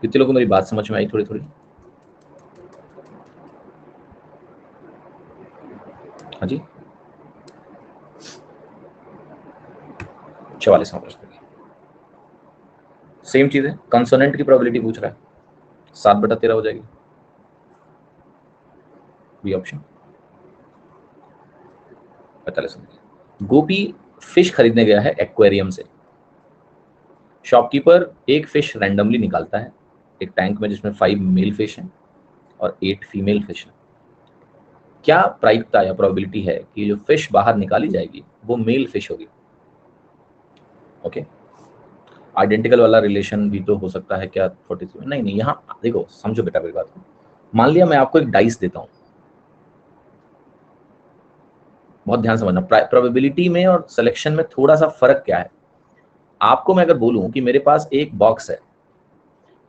[SPEAKER 2] कितने लोगों को मेरी बात समझ में आई थोड़ी थोड़ी? हाँ जी, 44वां प्रश्न। सेम चीज है, कंसोनेंट की प्रोबेबिलिटी पूछ रहा है, 7/13 हो जाएगी, बी ऑप्शन। 45। गोपी फिश खरीदने गया है एक्वेरियम से। शॉपकीपर एक फिश रैंडमली निकालता है एक टैंक में जिसमें 5 मेल फिश हैं और 8 फीमेल फिश हैं। क्या प्रायिकता या प्रोबेबिलिटी है कि जो फिश बाहर निकाली जाएगी वो मेल फिश होगी? ओके, आइडेंटिकल वाला रिलेशन भी तो हो सकता है क्या 43 में? नहीं नहीं, यहाँ देखो समझो बेटा मेरी बात को। मान लिया मैं आपको एक डाइस देता हूँ, बहुत ध्यान समझना, प्रोबेबिलिटी में और सिलेक्शन में थोड़ा सा फर्क क्या है। आपको मैं अगर बोलूं कि मेरे पास एक बॉक्स है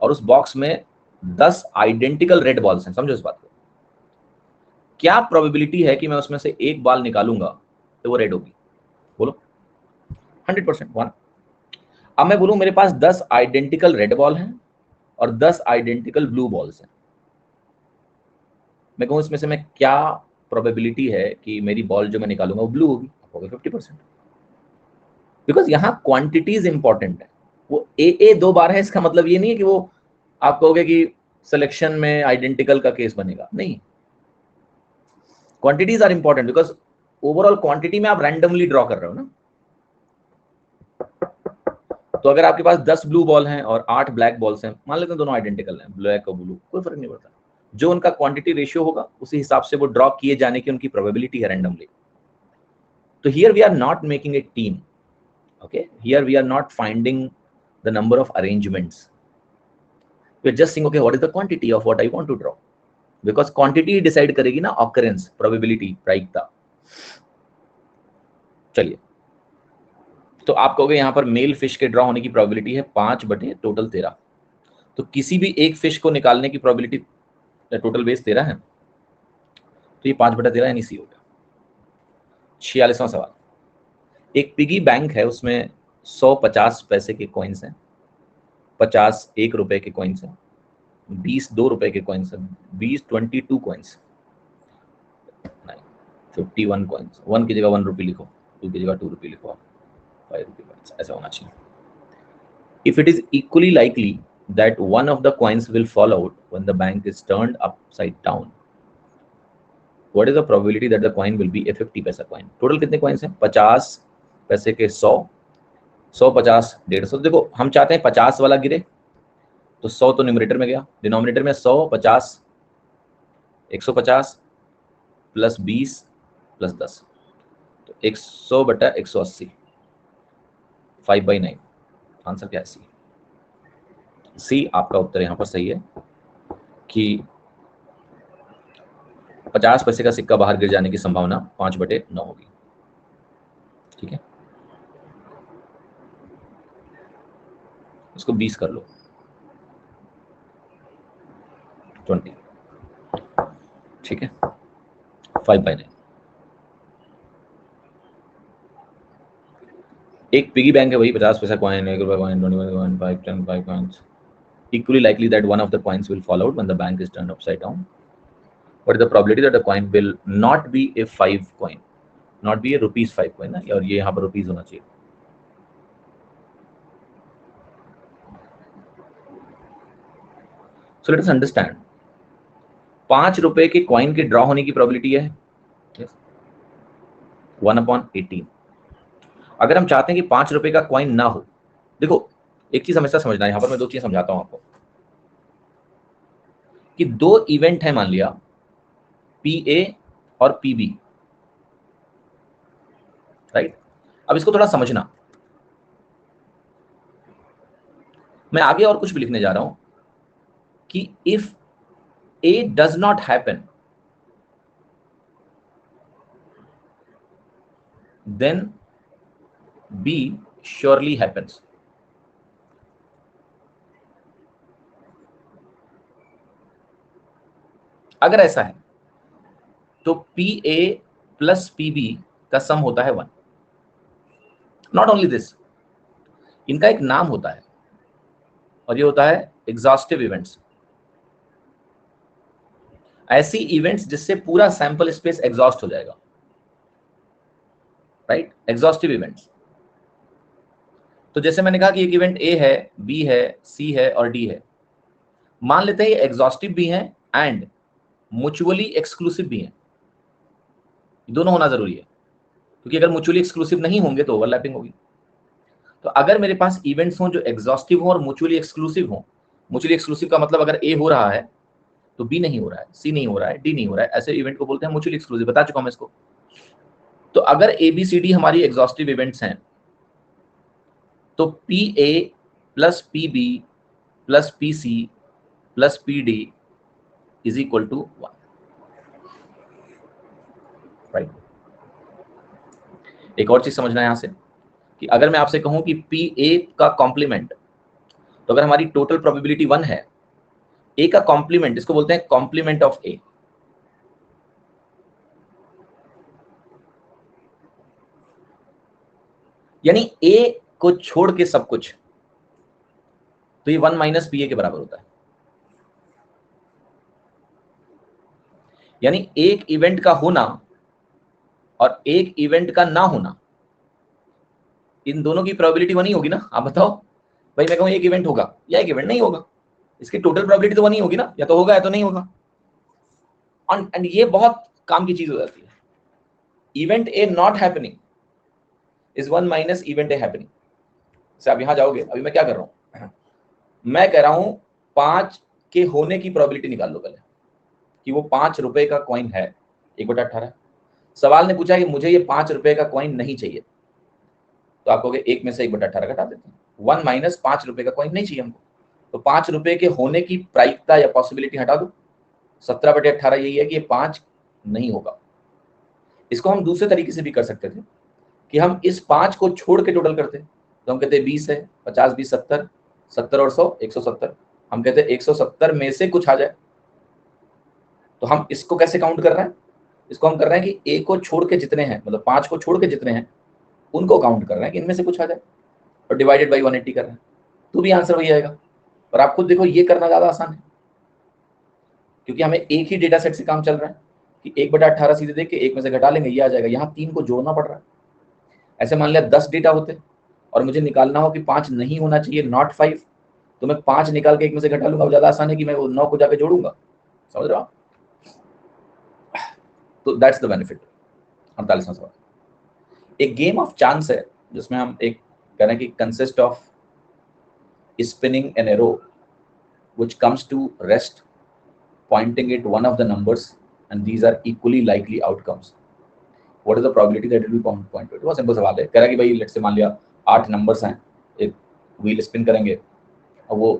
[SPEAKER 2] और उस बॉक्स में 10 आइडेंटिकल रेड बॉल्स हैं, समझो इस बात को, क्या प्रोबेबिलिटी है कि मैं उसमें से एक बॉल निकालूंगा तो वो रेड होगी? बोलो। 100%, 1। अब मैं बोलूं मेरे पास 10 आइडेंटिकल रेड बॉल हैं और 10 आइडेंटिकल ब्लू बॉल्स हैं, मैं कहूं इसमें से मैं क्या प्रोबेबिलिटी है कि मेरी बॉल जो मैं निकालूंगा वो ब्लू होगी? हो गया 50%। बिकॉज यहाँ क्वांटिटीज इंपॉर्टेंट है। वो ए 2 बार है इसका मतलब ये नहीं है कि वो आप कहोगे कि सिलेक्शन में आइडेंटिकल का केस बनेगा, नहीं। Quantities are important because overall quantity में आप रैंडमली ड्रॉ कर रहे हो ना। तो अगर आपके पास 10 ब्लू बॉल हैं और 8 ब्लैक बॉल्स हैं, मान लेते हैं दोनों आइडेंटिकल हैं, ब्लैक और ब्लू, कोई फर्क नहीं पड़ता, जो उनका क्वांटिटी रेशियो होगा उसी हिसाब से वो ड्रॉ किए जाने की उनकी प्रोबेबिलिटी है रैंडमली। तो here we are not making a team, okay, here we are not finding the number of arrangements, we are just saying okay what is the quantity of what I want to draw, because quantity decide करेगी ना occurrence, probability, प्रायिकता। चलिए, तो आप कहोगे यहाँ पर mail fish के ड्रॉ होने की प्रोबेबिलिटी है 5/13, तो किसी भी एक फिश को निकालने की प्रोबेबिलिटी टोटल बेस 13 है, तो ये 5/13 यानी सी हो गया। 46वां सवाल, एक पिगी बैंक है, उसमें 100 50 पैसे के कॉइन्स हैं, 50 1 रुपए के कॉइन्स हैं, 20 2 रुपए के कॉइन्स हैं, 20 22 कॉइन्स, 51 कॉइन्स। 1 की जगह 1 रुपये लिखो, 2 की जगह 2 रुपये लिखो, 5 रुपये कॉइन्स, ऐसा होना चाहिए। If it is equally likely that one of the coins will fall out when the bank is turned upside down, what is the probability that the coin will be a 50 पैसा coin? Total कितने coins हैं? 50 पैसे के 100, 100 50 150। देखो हम चाहते हैं 50 वाला गिरे, तो 100 तो न्यूमरेटर में गया, डिनोमिनेटर में 100 50 150 प्लस 20 प्लस 10, तो 100/180, 5/9। आंसर क्या है? सी। सी आपका उत्तर यहाँ पर सही है कि 50 पैसे का सिक्का बाहर गिर जाने की संभावना 5/9 होगी। ठीक है, इसको 20 कर लो, 20। ठीक है, 5/9। एक पिगी बैंक है, वही 50 पैसा कॉइन, 1 रुपया coin, 21 coin, 5 10 5 coins, equally likely that one of the coins will fall out when the bank is turned upside down. What is the probability that the coin will not be a 5 coin, not be a ₹5 coin ना, और ये यहाँ पर rupees होना चाहिए। So let us understand, 5 रुपए के coin के ड्रॉ होने की प्रोबेबिलिटी है 1/18। अगर हम चाहते हैं कि 5 रुपए का कॉइन ना हो, देखो एक चीज हमेशा समझना है, यहाँ पर मैं 2 चीज समझाता हूँ आपको। कि दो इवेंट है मान लिया पी ए और पी बी, राइट। अब इसको थोड़ा समझना, मैं आगे और कुछ भी लिखने जा रहा हूं कि if A does not happen then B surely happens. अगर ऐसा है तो P A plus P B का सम होता है 1। नॉट ओनली दिस, इनका एक नाम होता है और ये होता है एग्जॉस्टिव इवेंट्स। ऐसी इवेंट्स जिससे पूरा सैंपल स्पेस एग्जॉस्ट हो जाएगा, राइट, एग्जॉस्टिव इवेंट्स। तो जैसे मैंने कहा कि एक इवेंट ए है, बी है, सी है और डी है। मान लेते हैं ये एग्जॉस्टिव भी है एंड म्यूचुअली एक्सक्लूसिव भी है। दोनों होना जरूरी है, क्योंकि अगर म्यूचुअली एक्सक्लूसिव नहीं होंगे तो ओवरलैपिंग होगी। तो अगर मेरे पास इवेंट्स हों जो एग्जॉस्टिव हो और म्यूचुअली एक्सक्लूसिव हो, म्यूचुअली एक्सक्लूसिव का मतलब अगर ए हो रहा है तो बी नहीं हो रहा है, सी नहीं हो रहा है, डी नहीं हो रहा है, ऐसे इवेंट को बोलते हैं म्यूचुअली एक्सक्लूसिव। बता चुका हूं मैं इसको। तो अगर ए बी सी डी हमारी एग्जॉस्टिव इवेंट्स हैं तो P A plus P B plus P C plus P D is equal to 1, right. एक और चीज समझना है यहां से कि अगर मैं आपसे कहूं कि पी ए का कॉम्प्लीमेंट, तो अगर हमारी टोटल प्रोबेबिलिटी 1 है, ए का कॉम्प्लीमेंट, इसको बोलते हैं कॉम्प्लीमेंट ऑफ ए। यानी ए को छोड़ के सब कुछ, तो ये 1 माइनस पी ए के बराबर होता है। यानी एक इवेंट का होना और एक इवेंट का ना होना, इन दोनों की प्रोबेबिलिटी 1 ही होगी ना। आप बताओ भाई, मैं कहूं एक इवेंट होगा या एक इवेंट नहीं होगा, इसकी टोटल प्रोबेबिलिटी तो 1 ही होगी ना, या तो होगा या तो नहीं होगा। एंड ये बहुत काम की चीज हो जाती है। Event A not happening is 1 minus event A happening. से आप यहां जाओगे, अभी मैं क्या कर रहा हूं, मैं कह रहा हूं 5 के होने की प्रोबेबिलिटी निकाल लो पहले, कि वो 5 रुपए का कॉइन है 1/18। सवाल ने पूछा कि मुझे ये 5 रुपए का कॉइन नहीं चाहिए, तो आप कहोगे 1 में से 1/18 घटा देते हैं। 1 माइनस 5 रुपए का कॉइन नहीं चाहिए हमको, तो 5 रुपए के होने की प्रायिकता या पॉसिबिलिटी हटा दो। 17/18 यही है कि ये 5 नहीं होगा। इसको हम दूसरे तरीके से भी कर सकते थे कि हम इस 5 को छोड़ के टोटल करते, तो हम कहते 20 है, 50 20 70, 70 और 100 170। हम कहते 170 में से कुछ आ जाए। तो हम इसको कैसे काउंट कर रहे हैं, इसको हम कर रहे हैं कि ए को छोड़ के जितने हैं, मतलब 5 को छोड़ के जितने हैं उनको काउंट कर रहे हैं कि इनमें से कुछ आ जाए, और डिवाइडेड बाई 180 कर रहे हैं, तो भी आंसर वही आएगा। और आप खुद देखो ये करना ज्यादा आसान है, क्योंकि हमें एक ही डेटा सेट से काम चल रहा है कि 1/18 सीधे देख के 1 में से घटा लेंगे, ये आ जाएगा। यहाँ 3 को जोड़ना पड़ रहा है। ऐसे मान लिया 10 डेटा होते और मुझे निकालना हो कि 5 नहीं होना चाहिए, नॉट 5, तो मैं 5 निकाल के 1 में से घटा लूंगा। ज्यादा आसान है कि मैं वो 9 को जाके जोड़ूंगा। समझ रहे हो आप? तो दैट्स द बेनिफिट। 48वां सवाल एक गेम ऑफ चांस है, जिसमें हम एक कह रहे हैं कि consist of spinning an arrow which comes to rest pointing at one of the numbers and these are equally likely outcomes. What is the probability that it will point to it? बहुत simple सवाल है। कह रहा है कि भाई let's say मान लिया 8 नंबर्स हैं, एक व्हील स्पिन करेंगे और वो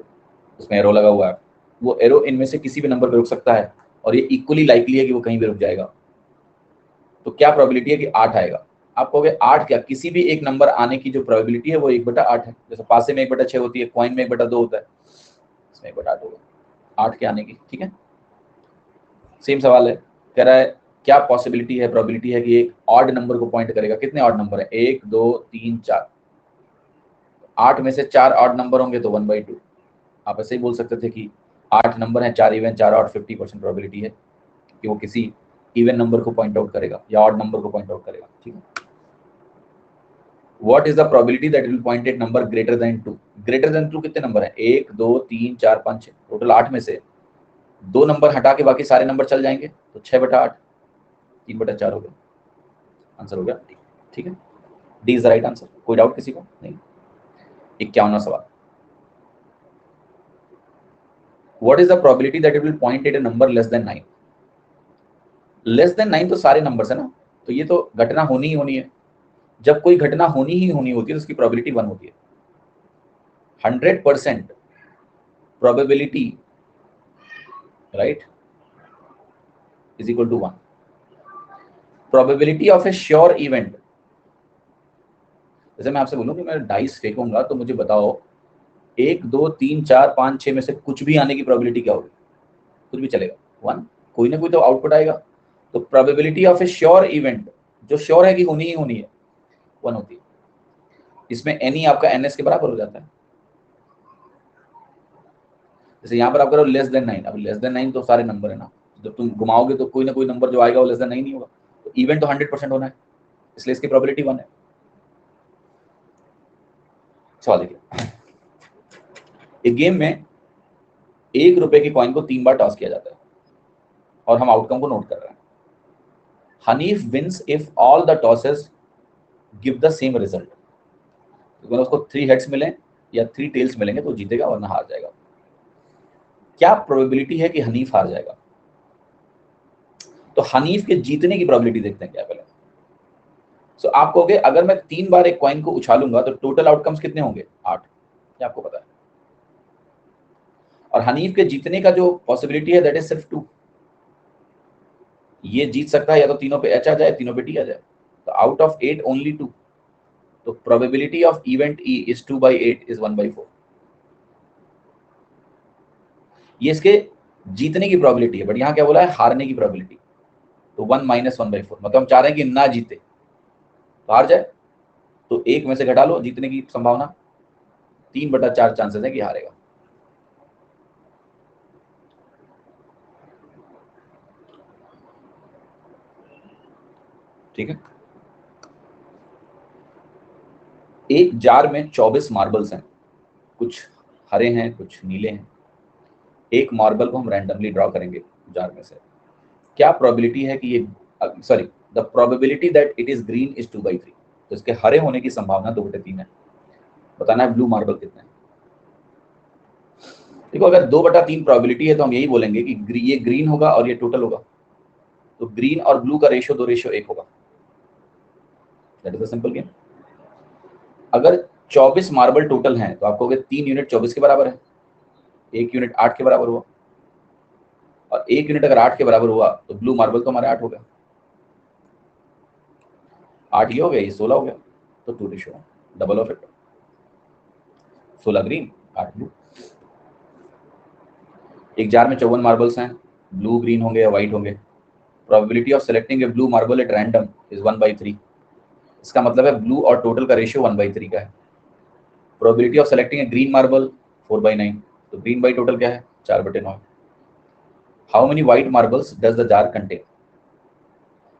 [SPEAKER 2] उसमें एरो लगा हुआ है, वो एरो इनमें से किसी भी नंबर पे रुक सकता है और ये इक्वली लाइकली है कि वो कहीं भी रुक जाएगा। तो क्या प्रोबेबिलिटी है कि 8 आएगा? आप कहोगे 8 क्या, किसी भी एक नंबर आने की जो प्रोबेबिलिटी है वो 1/8 है। जैसे पासे में 1/6 होती है, कॉइन में 1/2 होता है, इसमें 1/8 होगा 8 के आने की। ठीक है, सेम सवाल है। कह रहा है क्या पॉसिबिलिटी है, प्रोबेबिलिटी है कि एक ऑड नंबर को पॉइंट करेगा। कितने ऑड नंबर है? 1 2 3 4। 8 में से 4 ऑड नंबर होंगे तो 1/2। आप ऐसे ही बोल सकते थे कि 8 नंबर हैं, 4 इवन 4 ऑड, 50% प्रोबेबिलिटी है कि वो किसी इवन नंबर को पॉइंट आउट करेगा या ऑड नंबर को पॉइंट आउट करेगा। ठीक है, what is the probability that will point at number greater than 2? Greater than 2 कितने नंबर हैं? 1 2 3 4 5 6, टोटल 8 में से 2 नंबर हटा के बाकी सारे नंबर चल जाएंगे, तो 6/8, 3/4 हो गया। आंसर हो गया डी। ठीक है, D is the right answer. कोई डाउट किसी को? नहीं। 51वां सवाल what is the probability that it will point at a number less than 9? Less than 9 तो सारे नंबर्स है ना, तो ये तो घटना होनी ही होनी है। जब कोई घटना होनी ही होनी होती है तो उसकी प्रोबेबिलिटी 1 होती है। 100% probability, right, is equal to 1। Probability of a sure event, जैसे मैं आपसे बोलूं कि मैं डाइस फेंकूंगा तो मुझे बताओ 1 2 3 4 5 6 में से कुछ भी आने की प्रोबेबिलिटी क्या होगी? कुछ भी चलेगा, 1। कोई ना कोई तो आउटपुट आएगा। तो probability of a sure event, जो श्योर है कि होनी ही होनी है, 1 होती है। इसमें एनी आपका एनएस के बराबर हो जाता है। जैसे यहाँ पर आप करो लेस देन 9, अब लेस देन 9 तो सारे नंबर है ना, जब तुम घुमाओगे तो कोई ना कोई नंबर जो आएगा वो लेस देन 9 नहीं होगा। तो इवेंट तो 100% होना है, इसलिए इसकी प्रोबेबिलिटी 1 है। सवाल देखिए, एक गेम में 1 रुपए के कॉइन को 3 बार टॉस किया जाता है और हम आउटकम को नोट कर रहे हैं। Hanif wins if all the tosses give the same result. अगर उसको 3 हेड्स मिले या 3 टेल्स मिलेंगे तो जीतेगा वरना हार जाएगा। क्या प्रोबेबिलिटी है कि हनीफ हार जाएगा? तो हनीफ के जीतने की प्रोबेबिलिटी देखते हैं क्या पहले। सो आप कहोगे अगर मैं 3 बार एक कॉइन को उछालूंगा तो टोटल आउटकम्स कितने होंगे? 8, ये आपको पता है। और हनीफ के जीतने का जो पॉसिबिलिटी है दैट इज सिर्फ 2। ये जीत सकता है या तो तीनों पे एच आ जाए, तीनों पे टी आ जाए। तो आउट ऑफ 8 ओनली 2। तो probability of event E is 2/8 is 1/4। ये इसके जीतने की प्रोबेबिलिटी है, बट यहाँ क्या बोला है? हारने की प्रोबेबिलिटी। तो 1 - 1/4, मतलब हम चाह रहे हैं कि ना जीते तो हार जाए, तो 1 में से घटा लो जीतने की संभावना, 3/4 चांसेस है कि हारेगा। ठीक है, एक जार में 24 मार्बल्स हैं, कुछ हरे हैं कुछ नीले हैं। एक मार्बल को हम रैंडमली ड्रॉ करेंगे जार में से। क्या प्रोबेबिलिटी है कि ये, sorry, the probability that it is green is 2/3। तो इसके हरे होने की संभावना 2/3 है। बताना है ब्लू मार्बल कितने हैं। देखो अगर 2/3 प्रोबेबिलिटी है तो हम यही बोलेंगे कि ये ग्रीन होगा और ये टोटल होगा। तो ग्रीन और ब्लू का रेशियो 2:1 होगा। That is a simple game. अगर 24 मार्बल टोटल हैं तो आप कहोगे 3 यूनिट 24 के बराबर है, 1 यूनिट 8 के बराबर हुआ, और 1 यूनिट अगर 8 के बराबर हुआ तो ब्लू मार्बल तो हमारे 8 हो गया। 8 ये हो गया, ये 16 हो गया। तो 2:1, double of it, 16 green 8 blue. एक जार में 54 मार्बल्स हैं, ब्लू ग्रीन होंगे या व्हाइट होंगे। Probability of selecting A blue marble at random is 1/3। इसका मतलब है ब्लू और टोटल का रेशियो 1/3 का है। Probability of selecting A green marble 4/9। तो ग्रीन बाई टोटल क्या है? 4/9। How many white marbles does the jar contain?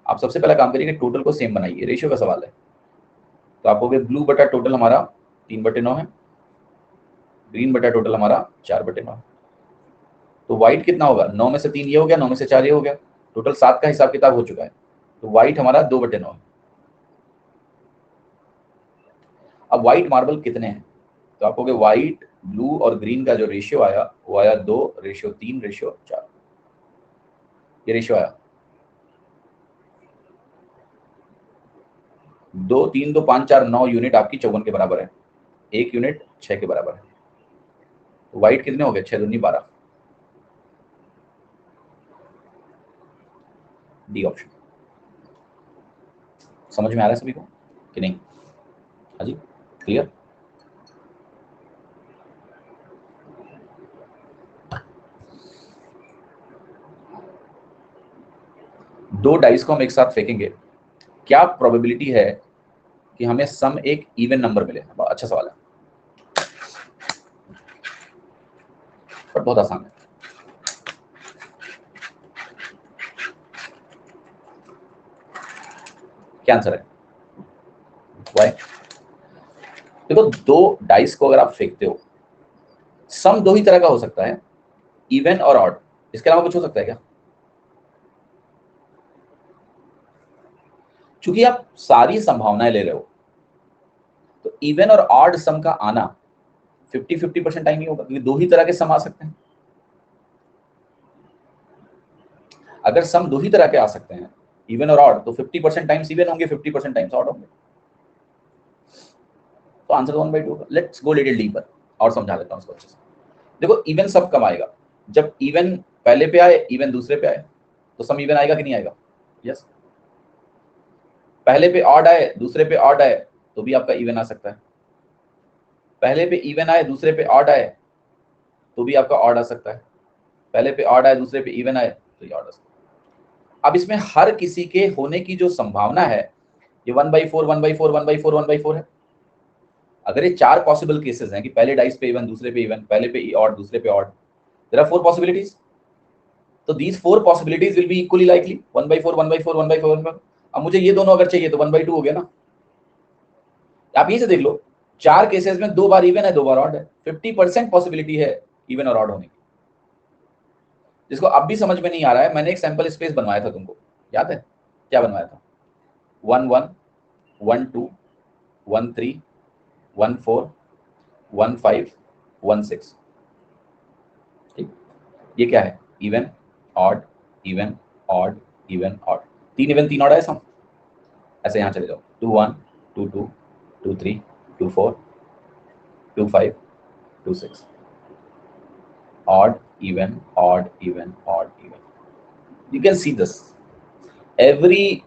[SPEAKER 2] आप सबसे पहला काम करिए कि टोटल को सेम बनाइए, रेशियो का सवाल है। तो आप कहोगे ब्लू बटा टोटल हमारा 3/9 है, ग्रीन बटा टोटल हमारा 4/9 है। तो व्हाइट कितना होगा? 9 में से 3 ये हो गया, 9 में से 4 ये हो गया, टोटल 7 का हिसाब किताब हो चुका है। तो व्हाइट हमारा 2/9 है। अब व्हाइट मार्बल कितने हैं? तो आप कहोगे व्हाइट, ब्लू और ग्रीन का जो रेशियो आया वो आया 2:3:4। ये रेशियो आया 2 3 2 5 4 9 यूनिट आपकी 54 के बराबर है, 1 यूनिट 6 के बराबर है। तो व्हाइट कितने हो गए? 6 दूनी 12। D option. समझ में आ रहा है सभी को कि नहीं? हाँ जी, क्लियर? दो डाइस को हम एक साथ फेंकेंगे, क्या प्रोबेबिलिटी है कि हमें सम एक इवन नंबर मिले? बहुत अच्छा सवाल है, पर बहुत आसान है। क्या आंसर है? वाई? देखो दो डाइस को अगर आप फेंकते हो, सम दो ही तरह का हो सकता है, इवन और ऑड। इसके अलावा कुछ हो सकता है क्या? क्योंकि आप सारी संभावनाएं ले रहे हो, तो इवन और ऑड सम का आना 50-50% टाइम ही होगा, क्योंकि दो ही तरह के सम आ सकते हैं। अगर सम दो ही तरह के आ सकते हैं, इवन और ऑड, तो 50% टाइम्स इवन होंगे, 50% टाइम्स ऑड होंगे। तो आंसर 1/2 होगा। लेट्स गो लिटिल डीपर और समझा देता हूं इसको अच्छे से। देखो इवन सब कब आएगा, जब इवन पहले पे आए, इवन दूसरे पे आए, तो सम इवन आएगा कि नहीं आएगा? यस। पहले पे ऑड आए, दूसरे पे ऑड आए, तो भी आपका इवन आ सकता है। पहले पे इवन आए, दूसरे पे ऑड आए, तो भी आपका ऑड आ सकता है। पहले पे ऑड आए, दूसरे पे इवन आए, तो ये ऑड आ सकता है। अब इसमें हर किसी के होने की जो संभावना है, ये 1/4 1/4 1/4 1/4 है। अगर ये 4 पॉसिबल केसेस हैं कि पहले डाइस पे इवन, दूसरे पे इवन, पहले पे ऑड, दूसरे पे ऑड, देयर आर 4 पॉसिबिलिटीज। तो these 4 possibilities will be equally likely 1/4 1/4 1/4 1/4। अब मुझे ये दोनों अगर चाहिए तो 1/2 हो गया ना। आप यहीं से देख लो, 4 केसेस में 2 बार इवन है, 2 बार ऑड है, 50% पॉसिबिलिटी है इवन और ऑड होने की। जिसको अब भी समझ में नहीं आ रहा है, मैंने एक सैंपल स्पेस बनवाया था तुमको, याद है क्या बनवाया था? 1 1 1 2 1 3 1 4 1 5 1 6। ठीक, ये क्या है? Even odd even odd even odd, 3 even 3 odd है सम। ऐसे यहाँ चले जाओ, 2 1 2 2 2 3 2 4 2 5 2 6, odd even odd even odd even. You can see this, every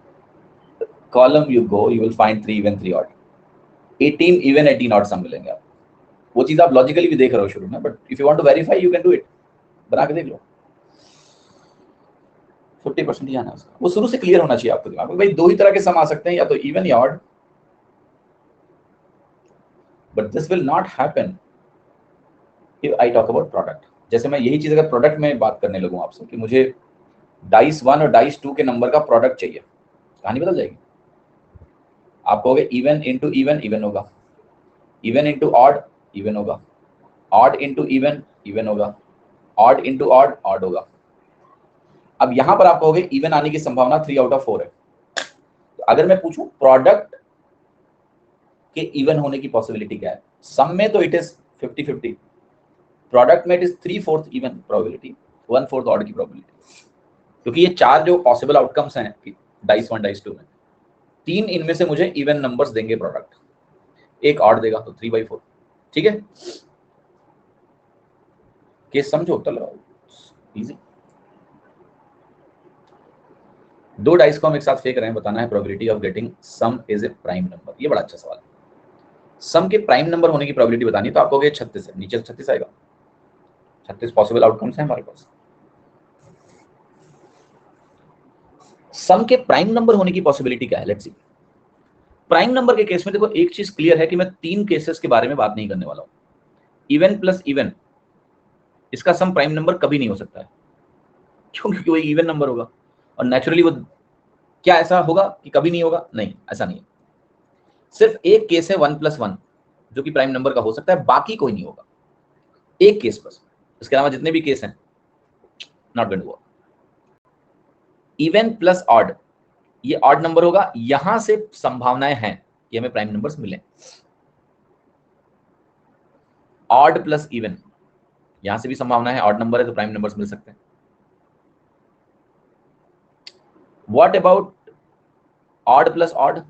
[SPEAKER 2] column you go you will find 3 even 3 odd, 18 even 18 odd सम मिलेंगे आप। वो चीज आप लॉजिकली भी देख रहे हो शुरू में, but if you want to verify you can do it, बना के देख लो। 50% ही आना है उसका, वो शुरू से क्लियर होना चाहिए आपको दिमाग में। भाई दो ही तरह के सम आ सकते हैं, या तो इवन या odd, but this will not happen if I talk about product. जैसे मैं यही चीज अगर प्रोडक्ट में बात करने लगूं आपसे कि मुझे डाइस 1 और डाइस 2 के नंबर का प्रोडक्ट चाहिए, कहानी बदल जाएगी। आप कहोगे इवन इंटू इवन इवन होगा, इवन इंटू ऑड इवन होगा, ऑड इंटू इवन इवन होगा, ऑड इंटू ऑड ऑड होगा। अब यहां पर आप कहोगे इवन आने की संभावना 3 आउट ऑफ 4 है। तो अगर मैं पूछूं प्रोडक्ट के इवन होने की पॉसिबिलिटी क्या है, सम में तो इट इज 50-50, प्रोडक्ट में it is 3/4 E one probability, 1/4 odd की प्रोबेबिलिटी। क्योंकि ये 4 जो पॉसिबल आउटकम्स हैं डाइस 1 डाइस 2 में, 3 इनमें से मुझे इवन नंबर्स देंगे प्रोडक्ट, एक ऑड देगा, तो 3/4। ठीक है, केस समझो, तो लगाओ, इजी। 2 डाइस को हम एक साथ फेंक रहे हैं, बताना है probability of getting some is a prime number. ये बड़ा अच्छा सवाल है। सम के प्राइम नंबर होने की प्रोबेबिलिटी बतानी है, तो आप कहोगे 36 है, नीचे 36 आएगा। 36 पॉसिबल आउटकम्स हैं हमारे पास। सम के प्राइम नंबर होने की पॉसिबिलिटी क्या है, लेट्स सी। प्राइम नंबर के केस में देखो एक चीज क्लियर है कि मैं 3 केसेस के बारे में बात नहीं करने वाला हूं। इवन प्लस इवन, इसका सम प्राइम नंबर कभी नहीं हो सकता है, क्यों? क्योंकि वो इवन नंबर होगा, और नेचुरली वो, क्या ऐसा होगा कि कभी नहीं होगा? नहीं, ऐसा नहीं है। सिर्फ एक केस है 1 + 1 जो कि प्राइम नंबर का हो सकता है, बाकी कोई नहीं होगा, एक केस बस। इसके अलावा जितने भी केस हैं not going to work. Even plus odd, ये ऑड नंबर होगा, यहां से संभावनाएं हैं कि हमें प्राइम नंबर्स मिले। ऑड प्लस इवन, यहां से भी संभावना है, ऑड नंबर है तो प्राइम नंबर्स मिल सकते हैं। What about odd plus odd?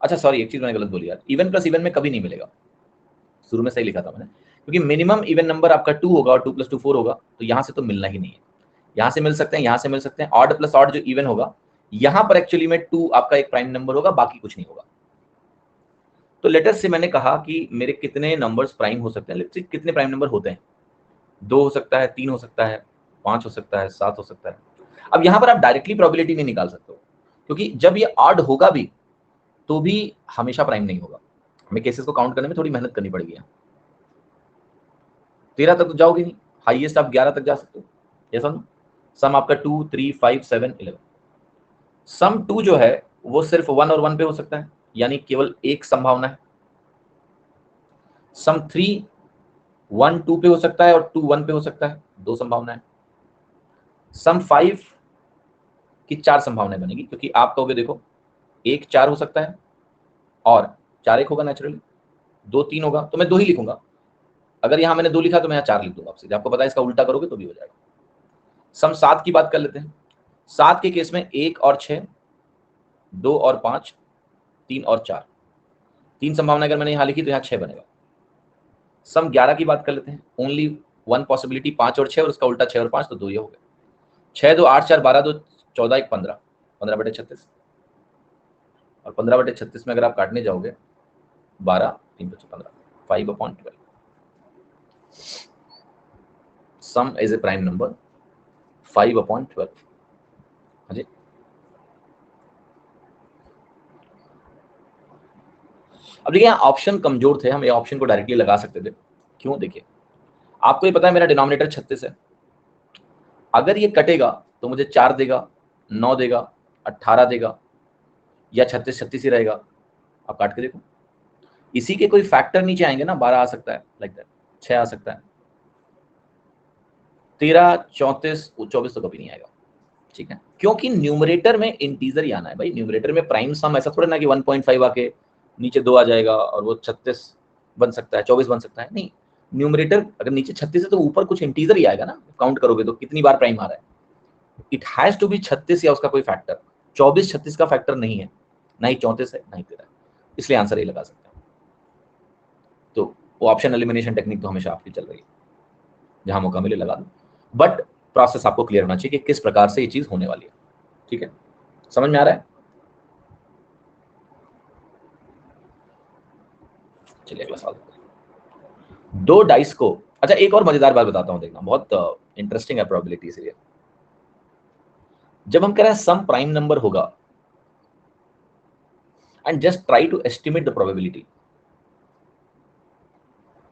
[SPEAKER 2] अच्छा सॉरी, एक चीज मैंने गलत बोली यार, इवन प्लस इवन में कभी नहीं मिलेगा, शुरू में सही लिखा था मैंने, क्योंकि मिनिमम इवन नंबर आपका 2 होगा और 2 + 2 4 होगा, तो यहां से तो मिलना ही नहीं है। यहां से मिल सकते हैं, यहां से मिल सकते हैं। ऑड प्लस ऑड जो इवन होगा, यहां पर एक्चुअली में 2 आपका एक प्राइम नंबर होगा, बाकी कुछ नहीं होगा। तो लेटर से मैंने कहा कि मेरे कितने नंबर्स प्राइम हो सकते हैं, लेट्स सी कितने प्राइम नंबर होते हैं। 2 हो सकता है, 3 हो सकता है, 5 हो सकता है, 7 हो सकता है। अब यहां पर आप डायरेक्टली प्रोबेबिलिटी नहीं निकाल सकते हो, क्योंकि जब ये ऑड होगा भी तो भी हमेशा प्राइम नहीं होगा। हमें केसेस को काउंट करने में थोड़ी मेहनत करनी पड़ेगी। 13 तक तो जाओगे नहीं, हाईएस्ट आप 11 तक जा सकते हो। ऐसा ना, सम आपका 2 3 5 7 11। सम 2 जो है वो सिर्फ 1 और 1 पे हो सकता है, यानी केवल एक संभावना है। सम 3 1 2 पे हो सकता है और 2 1 पे हो सकता है, 2 संभावना है। सम 5 की 4 संभावनाएं बनेगी, क्योंकि आप कहोगे देखो 1 4 हो सकता है और 4 1 होगा नेचुरली, 2 3 होगा, तो मैं 2 ही लिखूंगा। अगर यहाँ मैंने 2 लिखा तो मैं यहाँ 4 लिख दूंगा आपसे, आपको पता है इसका उल्टा करोगे तो भी हो जाएगा। सम 7 की बात कर लेते हैं। 7 के केस में 1 और 6, 2 और 5, 3 और 4, 3 संभावना अगर मैंने यहां लिखी तो यहां 6 बनेगा। सम 11 की बात कर लेते हैं। ओनली वन पॉसिबिलिटी 5 और 6 और उसका उल्टा 6 और 5, तो 2 ये हो गए। 6 2 8 4 12 2 14 1 15, 15/36, और 15/36 में अगर आप काटने जाओगे 12 3 5 15, 5/12। सम इज ए प्राइम नंबर 5/12। हाँ जी। अब देखिए ऑप्शन कमजोर थे, हम ये ऑप्शन को डायरेक्टली लगा सकते थे। क्यों? देखिए आपको ये पता है मेरा डिनोमिनेटर 36 है। अगर ये कटेगा तो मुझे 4 देगा, 9 देगा, 18 देगा, या 36 36 ही रहेगा। आप काट के देखो, इसी के कोई फैक्टर नीचे आएंगे ना, 12 आ सकता है, लाइक दैट 6 आ सकता है, 13 34 24 तो कभी नहीं आएगा। ठीक है, क्योंकि न्यूमरेटर में इंटीजर ही आना है भाई। न्यूमरेटर में प्राइम सम ऐसा थोड़ा ना कि 1.5 आके नीचे 2 आ जाएगा और वो 36 बन सकता है, 24 बन सकता है, नहीं। न्यूमरेटर अगर नीचे 36 है तो ऊपर कुछ इंटीजर ही आएगा ना। काउंट करोगे तो कितनी बार प्राइम आ रहा है। इट हैज टू बी 36 या उसका कोई फैक्टर। 24 36 का फैक्टर नहीं है, ना ही 34 है, ना ही 13 है, इसलिए आंसर ये लगा सकते हैं। तो वो ऑप्शन एलिमिनेशन टेक्निक तो हमेशा आपकी चल रही है, जहां मौका मिले लगा दो, बट प्रोसेस आपको क्लियर होना चाहिए कि किस प्रकार से ये चीज होने वाली है। ठीक है, समझ में आ रहा है? चलिए अगला सवाल। 2 डाइस को, अच्छा एक और मजेदार बात बताता हूं, देखना बहुत इंटरेस्टिंग है प्रोबेबिलिटी। इसलिए जब हम कह रहे हैं सम प्राइम नंबर होगा and just try to estimate the probability,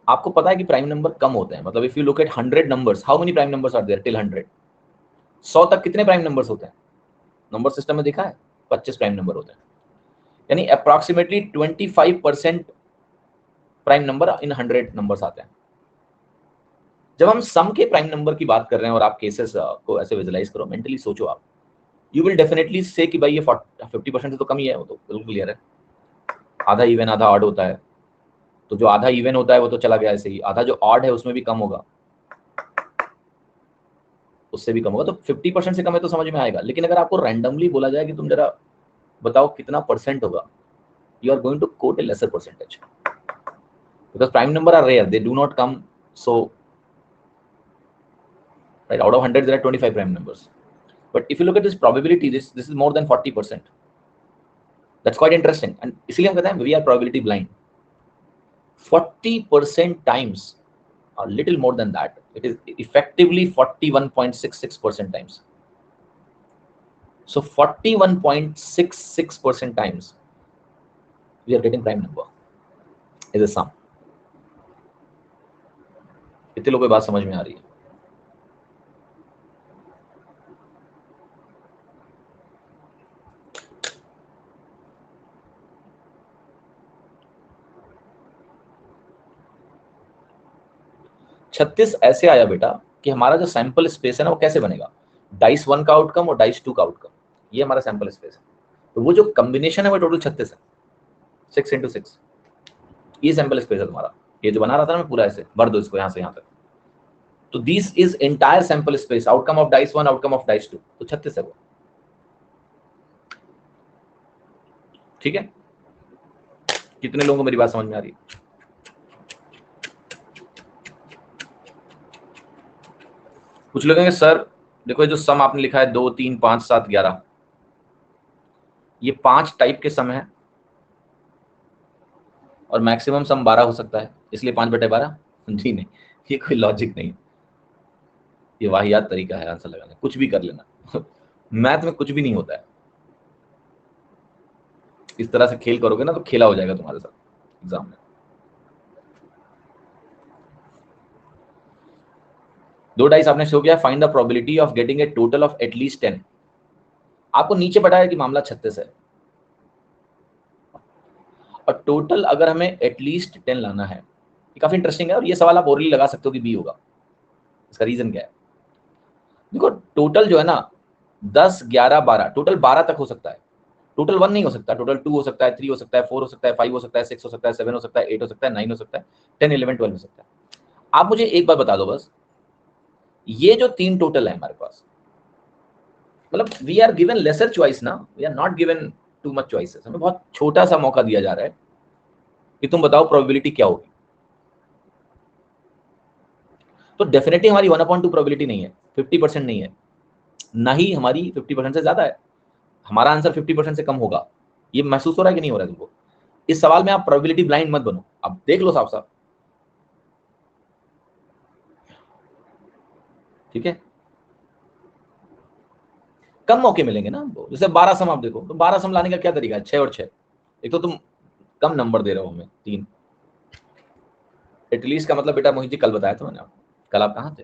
[SPEAKER 2] आपको पता है कि प्राइम नंबर कम होते हैं। मतलब if you look at 100 numbers, how many prime numbers are there till 100? 100 तक कितने प्राइम नंबर्स होते हैं? नंबर सिस्टम में देखा है 25 प्राइम नंबर होते हैं, यानी approximately 25% prime number in 100 numbers आते हैं। जब हम सम के प्राइम नंबर की बात कर रहे हैं और आप केसेस को ऐसे विजुलाइज करो, मेंटली सोचो आप, यू विल डेफिनेटली से कि भाई ये 50% से तो कम ही है। वो तो बिल्कुल क्लियर है। आधा इवन आधा ऑड होता है, तो जो आधा इवन होता है वो तो चला गया ऐसे ही, आधा जो ऑड है उसमें भी कम होगा, उससे भी कम होगा, तो 50% से कम है तो समझ में आएगा। लेकिन अगर आपको रैंडमली बोला जाए कि तुम जरा बताओ कितना परसेंट होगा, you are going to quote a lesser percentage, because prime number are rare, they do not come so right, out of 100 there are 25 prime numbers, but if you look at this probability, this is more than 40%. That's quite interesting, and इसलिए हम कहते हैं we are probability blind. 40% times, or little more than that, it is effectively 41.66% times. So 41.66% times we are getting prime number is a sum. इतने लोगों को बात समझ में आ रही है? छत्तीस ऐसे आया बेटा कि हमारा जो सैंपल स्पेस है ना वो कैसे बनेगा, डाइस 1 का आउटकम और डाइस 2 का आउटकम, ये हमारा सैंपल स्पेस है। तो वो जो कॉम्बिनेशन है वो टोटल 36 है, 6 into 6, ये सैंपल स्पेस है तुम्हारा। ये जो बना रहा था ना मैं पूरा ऐसे भर दो इसको यहाँ से यहाँ तक, तो this is entire sample space, outcome of dice 1, outcome of dice 2, तो 36 है वो। ठीक है, कितने लोगों को मेरी बात समझ में आ रही है? कुछ लोग कहेंगे सर देखो जो सम आपने लिखा है 2 3 5 7 11, ये 5 टाइप के सम है और मैक्सिमम सम 12 हो सकता है, इसलिए 5/12। जी नहीं, ये कोई लॉजिक नहीं, ये वाहियात तरीका है आंसर लगाने, कुछ भी कर लेना। मैथ में कुछ भी नहीं होता है, इस तरह से खेल करोगे ना तो खेला हो जाएगा तुम्हारे साथ एग्जाम में। 2 डाइस आपने शो किया, find the probability of getting A total of at least 10। आपको नीचे बताया कि मामला 36 है और टोटल अगर हमें एटलीस्ट 10 लाना है, ये काफी इंटरेस्टिंग है। और ये सवाल आप ओरली लगा सकते हो कि बी होगा। इसका रीजन क्या है? देखो टोटल जो है ना 10 11 12, टोटल 12 तक हो सकता है, टोटल 1 नहीं हो सकता, टोटल 2 हो सकता है, 3 हो सकता है, 4 हो सकता है, 5 हो सकता है, 6 हो सकता है, 7 हो सकता है, 8 हो सकता है, 9 हो सकता है, 10 11 12 हो सकता है। आप मुझे एक बार बता दो बस, ये जो 3 टोटल है हमारे पास, मतलब we are given lesser choice ना, we are not given too much choices, हमें बहुत छोटा सा मौका दिया जा रहा है कि तुम बताओ प्रोबेबिलिटी क्या होगी। तो डेफिनेटली हमारी 1/2 प्रोबेबिलिटी नहीं है, 50% नहीं है, ना ही हमारी 50% से ज्यादा है। हमारा आंसर 50% से कम होगा। ये महसूस हो रहा है कि नहीं हो रहा है तुमको? इस सवाल में आप प्रोबेबिलिटी ब्लाइंड मत बनो, अब देख लो साफ साफ, ठीक है? कम मौके मिलेंगे ना हमको। जैसे 12 सम आप देखो, तो 12 सम लाने का क्या तरीका है? 6 और 6। एक तो तुम कम नंबर दे रहे हो हमें, 3। एटलीस्ट का मतलब बेटा मोहित जी कल बताया था मैंने आपको, कल आप कहाँ थे?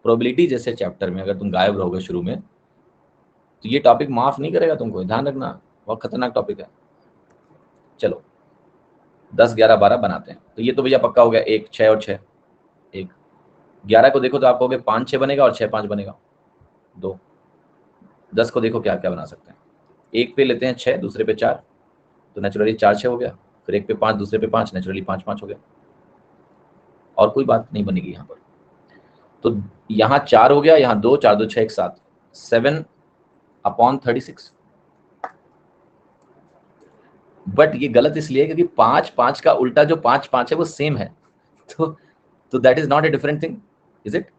[SPEAKER 2] प्रोबेबिलिटी जैसे चैप्टर में अगर तुम गायब रहोगे शुरू में, तो ये टॉपिक माफ नहीं करेगा तुमको, ध्यान रखना, बहुत खतरनाक टॉपिक है। चलो 10, 11, 12 बनाते हैं। तो ये तो भैया पक्का हो गया, 1, 6 और 6, 1। 11 को देखो तो आप कहोगे 5, 6 बनेगा और 6, 5 बनेगा, 2। 10 को देखो क्या क्या बना सकते हैं। एक पे लेते हैं 6, दूसरे पे 4, तो नेचुरली 4, 6 हो गया। फिर एक पे 5, दूसरे पे 5, नेचुरली 5, 5 हो गया। और कोई बात नहीं बनेगी यहाँ पर। तो यहाँ 4 हो गया, यहाँ 2, 4, 2, 6 एक साथ, 7/36। बट ये गलत इसलिए क्योंकि 5, 5 का उल्टा जो 5, 5 है वो सेम है। तो that is not a different thing, is it?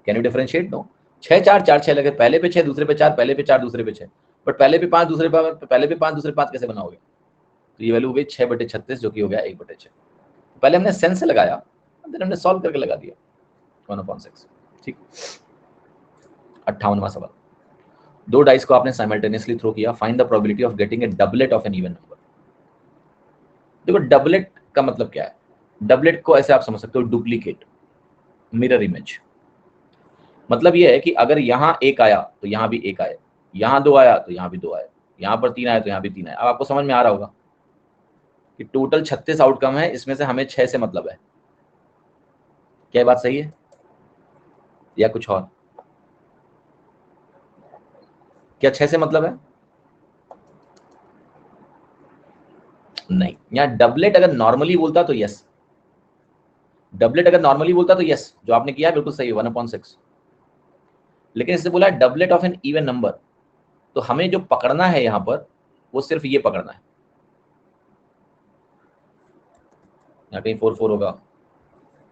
[SPEAKER 2] Can you differentiate? No. 6, 4, 4, 6 लगे, पहले पे 6, दूसरे पे 4, पहले पे 4, दूसरे पे 6। बट पहले पे 5, दूसरे पे पहले पे 5, दूसरे पे 5 कैसे बनाओगे? तो ये वैल्यू हो गई 6/36, जो कि हो गया 1/6। पहले हमने सेंस से लगाया, फिर हमने सॉल्व करके लगा दिया 1/6। ठीक। 58वां सवाल, दो डाइस को आपने साइमल्टेनियसली थ्रो किया, find the probability of getting a doublet of an even number. देखो डबलेट का मतलब क्या है? डबलेट को ऐसे आप समझ सकते हो, डुप्लीकेट, मिरर इमेज। मतलब ये है कि अगर यहाँ 1 आया तो यहाँ भी 1 आए, यहाँ 2 आया तो यहाँ भी 2 आए, यहाँ पर 3 आया तो यहाँ भी 3 आए। अब आपको समझ में आ रहा होगा कि टोटल 36 आउटकम है, इसमें से हमें 6 से मतलब है। क्या बात सही है या कुछ और? क्या 6 से मतलब है? नहीं। यहाँ डबलेट अगर नॉर्मली बोलता तो यस, डबलेट अगर नॉर्मली बोलता तो यस, जो आपने किया बिल्कुल सही है, 1/6। लेकिन इससे बोला doublet of an even number, तो हमें जो पकड़ना है यहाँ पर वो सिर्फ ये पकड़ना है। यहाँ कहीं 4, 4 होगा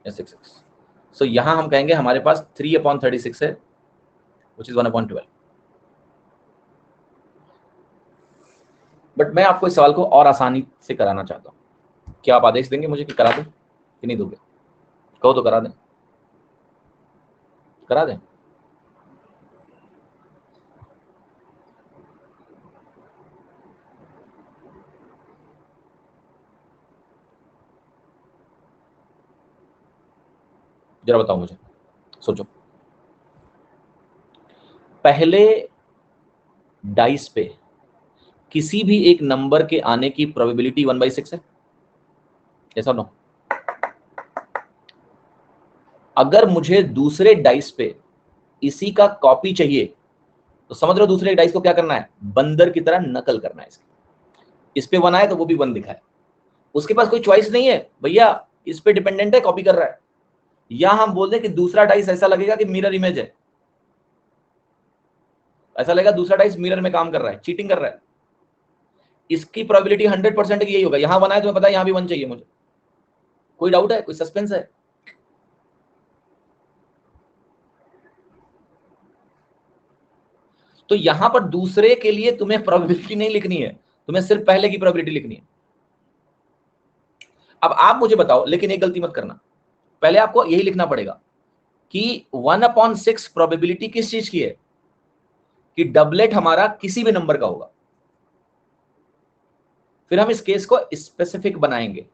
[SPEAKER 2] या 6, 6। सो यहाँ हम कहेंगे हमारे पास 3/36 है, विच इज 1/12। बट मैं आपको इस सवाल को और आसानी से कराना चाहता हूँ। क्या आप आदेश देंगे मुझे कि करा दें कि नहीं दोगे? कहो तो करा दें, करा दें। जरा बताओ मुझे, सोचो। पहले डाइस पे किसी भी एक नंबर के आने की प्रोबेबिलिटी 1/6 है, ऐसा नो? अगर मुझे दूसरे डाइस पे इसी का कॉपी चाहिए तो समझ रहे हो दूसरे डाइस को क्या करना है? बंदर की तरह नकल करना है इसकी। इस पे 1 आए तो वो भी 1 दिखाए, उसके पास कोई चॉइस नहीं है भैया, इस पे डिपेंडेंट है, कॉपी कर रहा है। या हम बोल दें कि दूसरा डाइस ऐसा लगेगा कि मिरर इमेज है, ऐसा लगेगा दूसरा डाइस मिरर में काम कर रहा है, चीटिंग कर रहा है। इसकी प्रोबेबिलिटी 100% की यही होगा। यहां 1 आए तो मैं पता है यहां भी 1 चाहिए मुझे। कोई डाउट है? कोई सस्पेंस है? तो यहां पर दूसरे के लिए तुम्हें प्रोबेबिलिटी नहीं लिखनी है, तुम्हें सिर्फ पहले की प्रोबेबिलिटी लिखनी है। अब आप मुझे बताओ, लेकिन एक गलती मत करना, पहले आपको यही लिखना पड़ेगा कि 1/6 प्रोबेबिलिटी किस चीज की है? कि डबलेट हमारा किसी भी नंबर का होगा। फिर हम इस केस को स्पेसिफिक बनाएंगे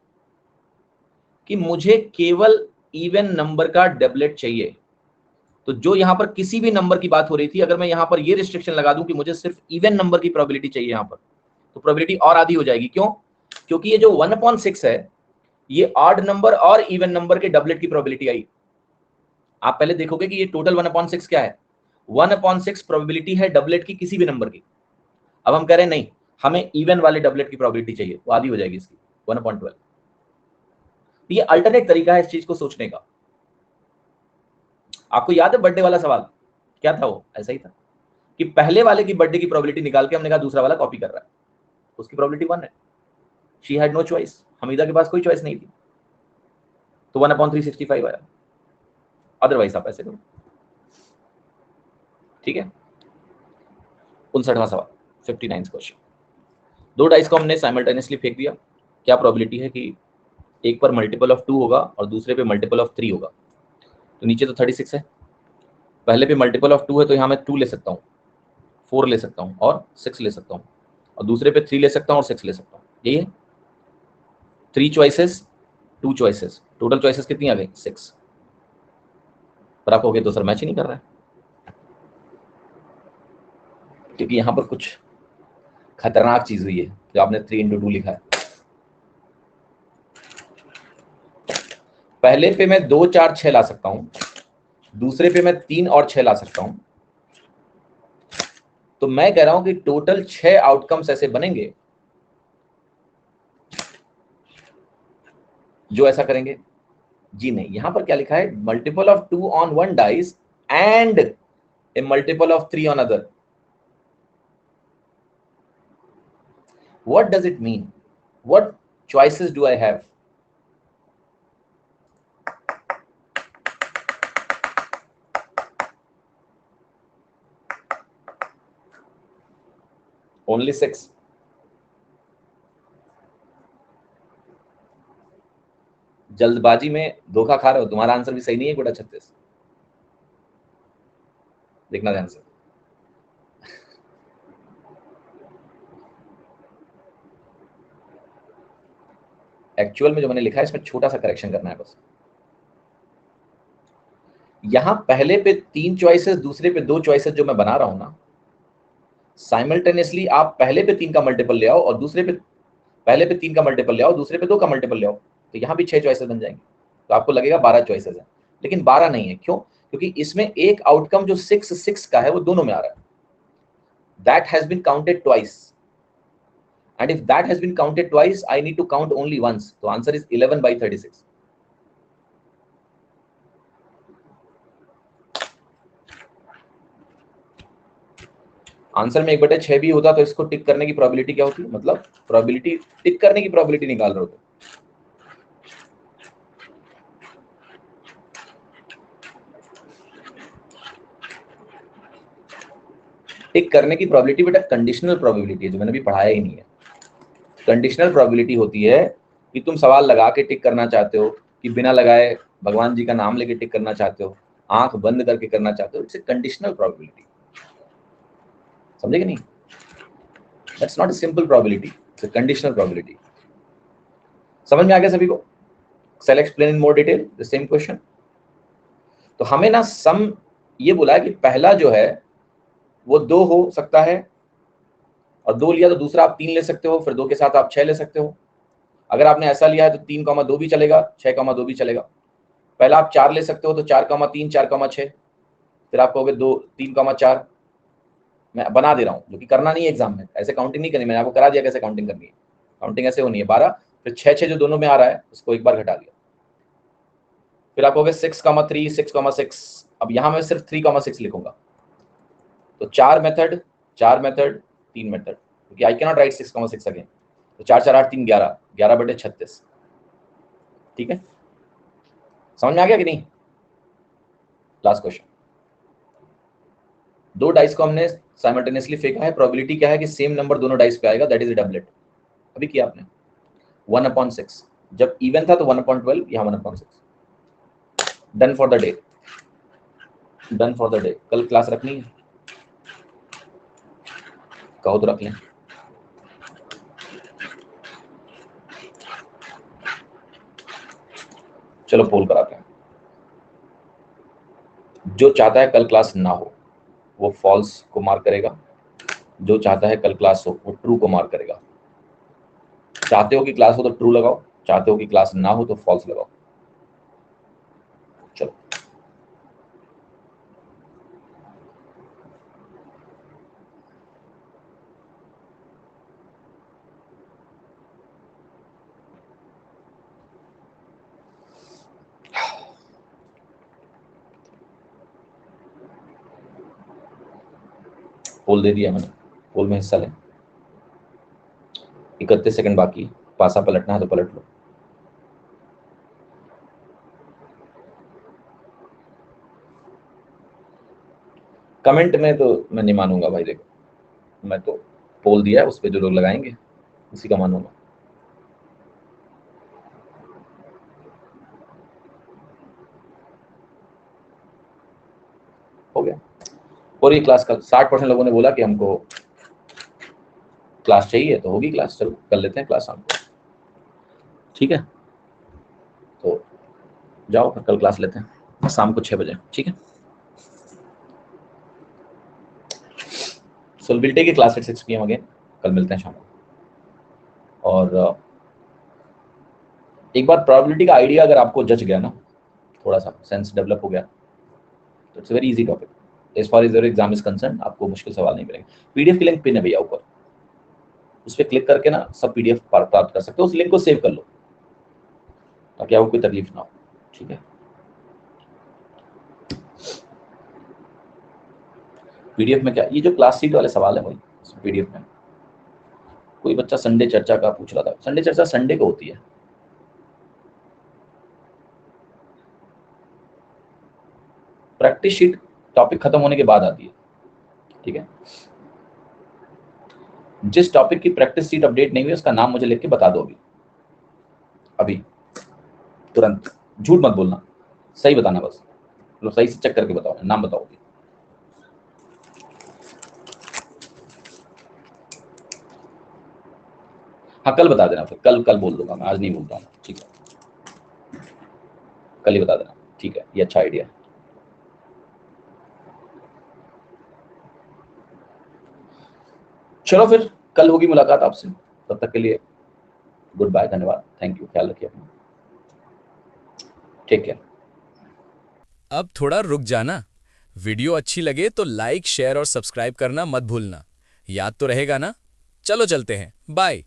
[SPEAKER 2] कि मुझे केवल इवन नंबर का डबलेट चाहिए। तो जो यहां पर किसी भी नंबर की बात हो रही थी, अगर मैं यहां पर ये रिस्ट्रिक्शन लगा दूं कि मुझे सिर्फ इवन नंबर की प्रोबेबिलिटी चाहिए यहां पर, तो प्रोबेबिलिटी और आधी हो जाएगी। क्यों? क्योंकि ये जो 1/6 है ये ऑड नंबर और इवन नंबर के डबलेट की प्रोबेबिलिटी आई। आप पहले देखोगे कि ये टोटल 1/6 क्या है? 1/6 प्रोबेबिलिटी है डबलेट की किसी भी नंबर की। अब हम कह रहे हैं नहीं, हमें इवन वाले डबलेट की प्रोबेबिलिटी चाहिए, वो आधी हो जाएगी इसकी 1/12। ये अल्टरनेट तरीका है इस चीज को सोचने का। आपको याद है बर्थडे वाला सवाल क्या था? वो ऐसा ही था। कि पहले वाले की बर्थडे की प्रोबेबिलिटी निकाल के हमने कहा दूसरा वाला कॉपी कर रहा है, उसकी प्रोबेबिलिटी 1 है। She had no choice, Hamida के पास कोई चॉइस नहीं थी, तो 1/365 आया। अदरवाइज आप ऐसे करो। ठीक है, 59वां सवाल, 59 क्वेश्चन। दो डाइस को हमने साइमल्टेनियसली फेंक दिया, क्या प्रोबेबिलिटी है कि एक पर मल्टीपल ऑफ 2 होगा और दूसरे पे मल्टीपल ऑफ 3 होगा? तो नीचे तो 36 है, पहले पे मल्टीपल ऑफ 2 है तो यहाँ मैं 2 ले सकता हूँ, 4 ले सकता हूँ और 6 ले सकता हूँ, और दूसरे पे 3 ले सकता हूँ और 6 ले सकता हूँ। यही है 3 चॉइसेस 2 चॉइसेस, टोटल चॉइसेस कितनी आ गई? 6। पर आप कहोगे तो सर मैच ही नहीं कर रहा है, क्योंकि यहाँ पर कुछ खतरनाक चीज हुई है जो आपने 3 × 2 लिखा है। पहले पे मैं 2 4 6 ला सकता हूं, दूसरे पे मैं 3 और 6 ला सकता हूं, तो मैं कह रहा हूं कि टोटल 6 आउटकम्स ऐसे बनेंगे जो ऐसा करेंगे। जी नहीं, यहां पर क्या लिखा है? Multiple of 2 on one dice and A multiple of 3 on other. What does it mean? What choices do I have? Only 6. जल्दबाजी में धोखा खा रहे हो, तुम्हारा आंसर भी सही नहीं है गुड़ा 36। देखना ध्यान से, एक्चुअल में जो मैंने लिखा है इसमें छोटा सा करेक्शन करना है बस। यहां पहले पे 3 चॉइसेस, दूसरे पे 2 चॉइसेस जो मैं बना रहा हूं ना, साइमल्टेनियसली आप पहले पे 3 का मल्टीपल ले आओ और दूसरे पे, पहले पे 3 का मल्टीपल ले आओ, दूसरे पे 2 का मल्टीपल ले आओ, तो यहां भी 6 चॉइसेस बन जाएंगे, तो आपको लगेगा 12 चॉइसेस है, लेकिन 12 नहीं है। क्यों? क्योंकि इसमें एक आउटकम जो 6 का है वो दोनों में आ रहा है, that has been counted twice, and if that has been counted twice I need to count only once, so answer is 11/36। Answer में 1/6 भी होता तो इसको टिक करने की प्रोबेबिलिटी क्या होती? मतलब प्रोबेबिलिटी, टिक करने की प्रोबेबिलिटी निकाल रहे हो तो टिक करने की प्रोबेबिलिटी बेटा कंडीशनल प्रोबेबिलिटी है, जो मैंने भी पढ़ाया ही नहीं है। कंडीशनल प्रोबेबिलिटी होती है कि तुम सवाल लगा के टिक करना चाहते हो, कि बिना लगाए भगवान जी का नाम लेके टिक करना चाहते हो, आंख बंद करके करना चाहते हो, इट्स ए कंडीशनल प्रोबेबिलिटी। समझे कि नहीं? That's not a simple probability, it's a conditional probability. समझ में आ गया सभी को? Shall explain in more detail the same question. तो हमें ना सम ये बोला है कि पहला जो है वो 2 हो सकता है, और 2 लिया तो दूसरा आप 3 ले सकते हो, फिर 2 के साथ आप 6 ले सकते हो। अगर आपने ऐसा लिया है तो 3,2 भी चलेगा, 6,2 भी चलेगा। पहला आप 4 ले सकते हो तो 4,3 4,6, फिर आप कहोगे 2 3,4। मैं बना दे रहा हूँ, जो कि करना नहीं है एग्जाम में, ऐसे काउंटिंग नहीं करनी, मैंने आपको करा दिया कैसे काउंटिंग करनी है। काउंटिंग ऐसे होनी है 12, फिर 6 6 जो दोनों में आ रहा है उसको एक बार घटा दिया, फिर आप कहोगे 6,3 6,6। अब यहाँ मैं सिर्फ 3,6 लिखूंगा, तो 4 मेथड 3 मेथड, क्योंकि आई कैनॉट राइट 6,6 अगेन, तो 4 4 8 3 11 11/36। ठीक है, समझ में आ गया कि नहीं? Last question. दो डाइस को हमने साइमल्टेनियसली फेंका है, प्रोबेबिलिटी क्या है कि सेम नंबर दोनों डाइस पे आएगा, दैट इज डबलेट। अभी किया आपने 1/6, जब इवन था तो 1/12, यहाँ 1/6। Done for the day, done for the day. कल क्लास रखनी है? कहो तो रख लें। चलो पोल कराते हैं। जो चाहता है कल क्लास ना हो वो फॉल्स को मार्क करेगा, जो चाहता है कल क्लास हो वो ट्रू को मार्क करेगा। चाहते हो कि क्लास हो तो ट्रू लगाओ, चाहते हो कि क्लास ना हो तो फॉल्स लगाओ। चलो, पोल दे दिया मैंने, पोल में हिस्सा लें। 31 सेकंड बाकी, पासा पलटना है तो पलट लो। कमेंट में तो मैं नहीं मानूंगा भाई, देखो मैं तो पोल दिया है, उस पर जो लोग लगाएंगे उसी का मानूंगा। हो गया। और ये क्लास का 60% लोगों ने बोला कि हमको क्लास चाहिए, तो होगी क्लास, चलो कर लेते हैं क्लास शाम को, ठीक है। तो जाओ फिर कल क्लास लेते हैं शाम को 6 बजे, ठीक है। So will take a class at 6 PM again, कल मिलते हैं शाम को। और एक बार प्रोबेबिलिटी का आइडिया अगर आपको जच गया ना, थोड़ा सा सेंस डेवलप हो गया, तो it's very easy topic as far as your exam is concern. आपको मुश्किल सवाल नहीं मिलेंगे। पीडीएफ की लिंक पिन है भैया ऊपर, उस पर क्लिक करके ना सब पीडीएफ प्राप्त कर सकते हो। उस लिंक को सेव कर लो ताकि आपको कोई तकलीफ ना हो, ठीक है। पीडीएफ में क्या, ये जो क्लास सीट वाले सवाल है वही पीडीएफ में। कोई बच्चा संडे चर्चा का पूछ रहा था, संडे चर्चा संडे को होती है, प्रैक्टिस शीट टॉपिक खत्म होने के बाद आती है, ठीक है। जिस टॉपिक की प्रैक्टिस शीट अपडेट नहीं हुई उसका नाम मुझे लिख के बता दो अभी अभी, तुरंत। झूठ मत बोलना, सही बताना बस, लो सही से चेक करके बताओ, नाम बताओ अभी। हाँ कल बता देना, फिर कल कल बोल दूंगा मैं, आज नहीं बोलता हूँ, ठीक है। कल ही बता देना, ठीक है, ये अच्छा आइडिया है। चलो फिर कल होगी मुलाकात आपसे, तब तक के लिए गुड बाय, धन्यवाद, थैंक यू, ख्याल रखिए अपना, टेक केयर।
[SPEAKER 3] अब थोड़ा रुक जाना। वीडियो अच्छी लगे तो लाइक, शेयर और सब्सक्राइब करना मत भूलना। याद तो रहेगा ना? चलो चलते हैं, बाय।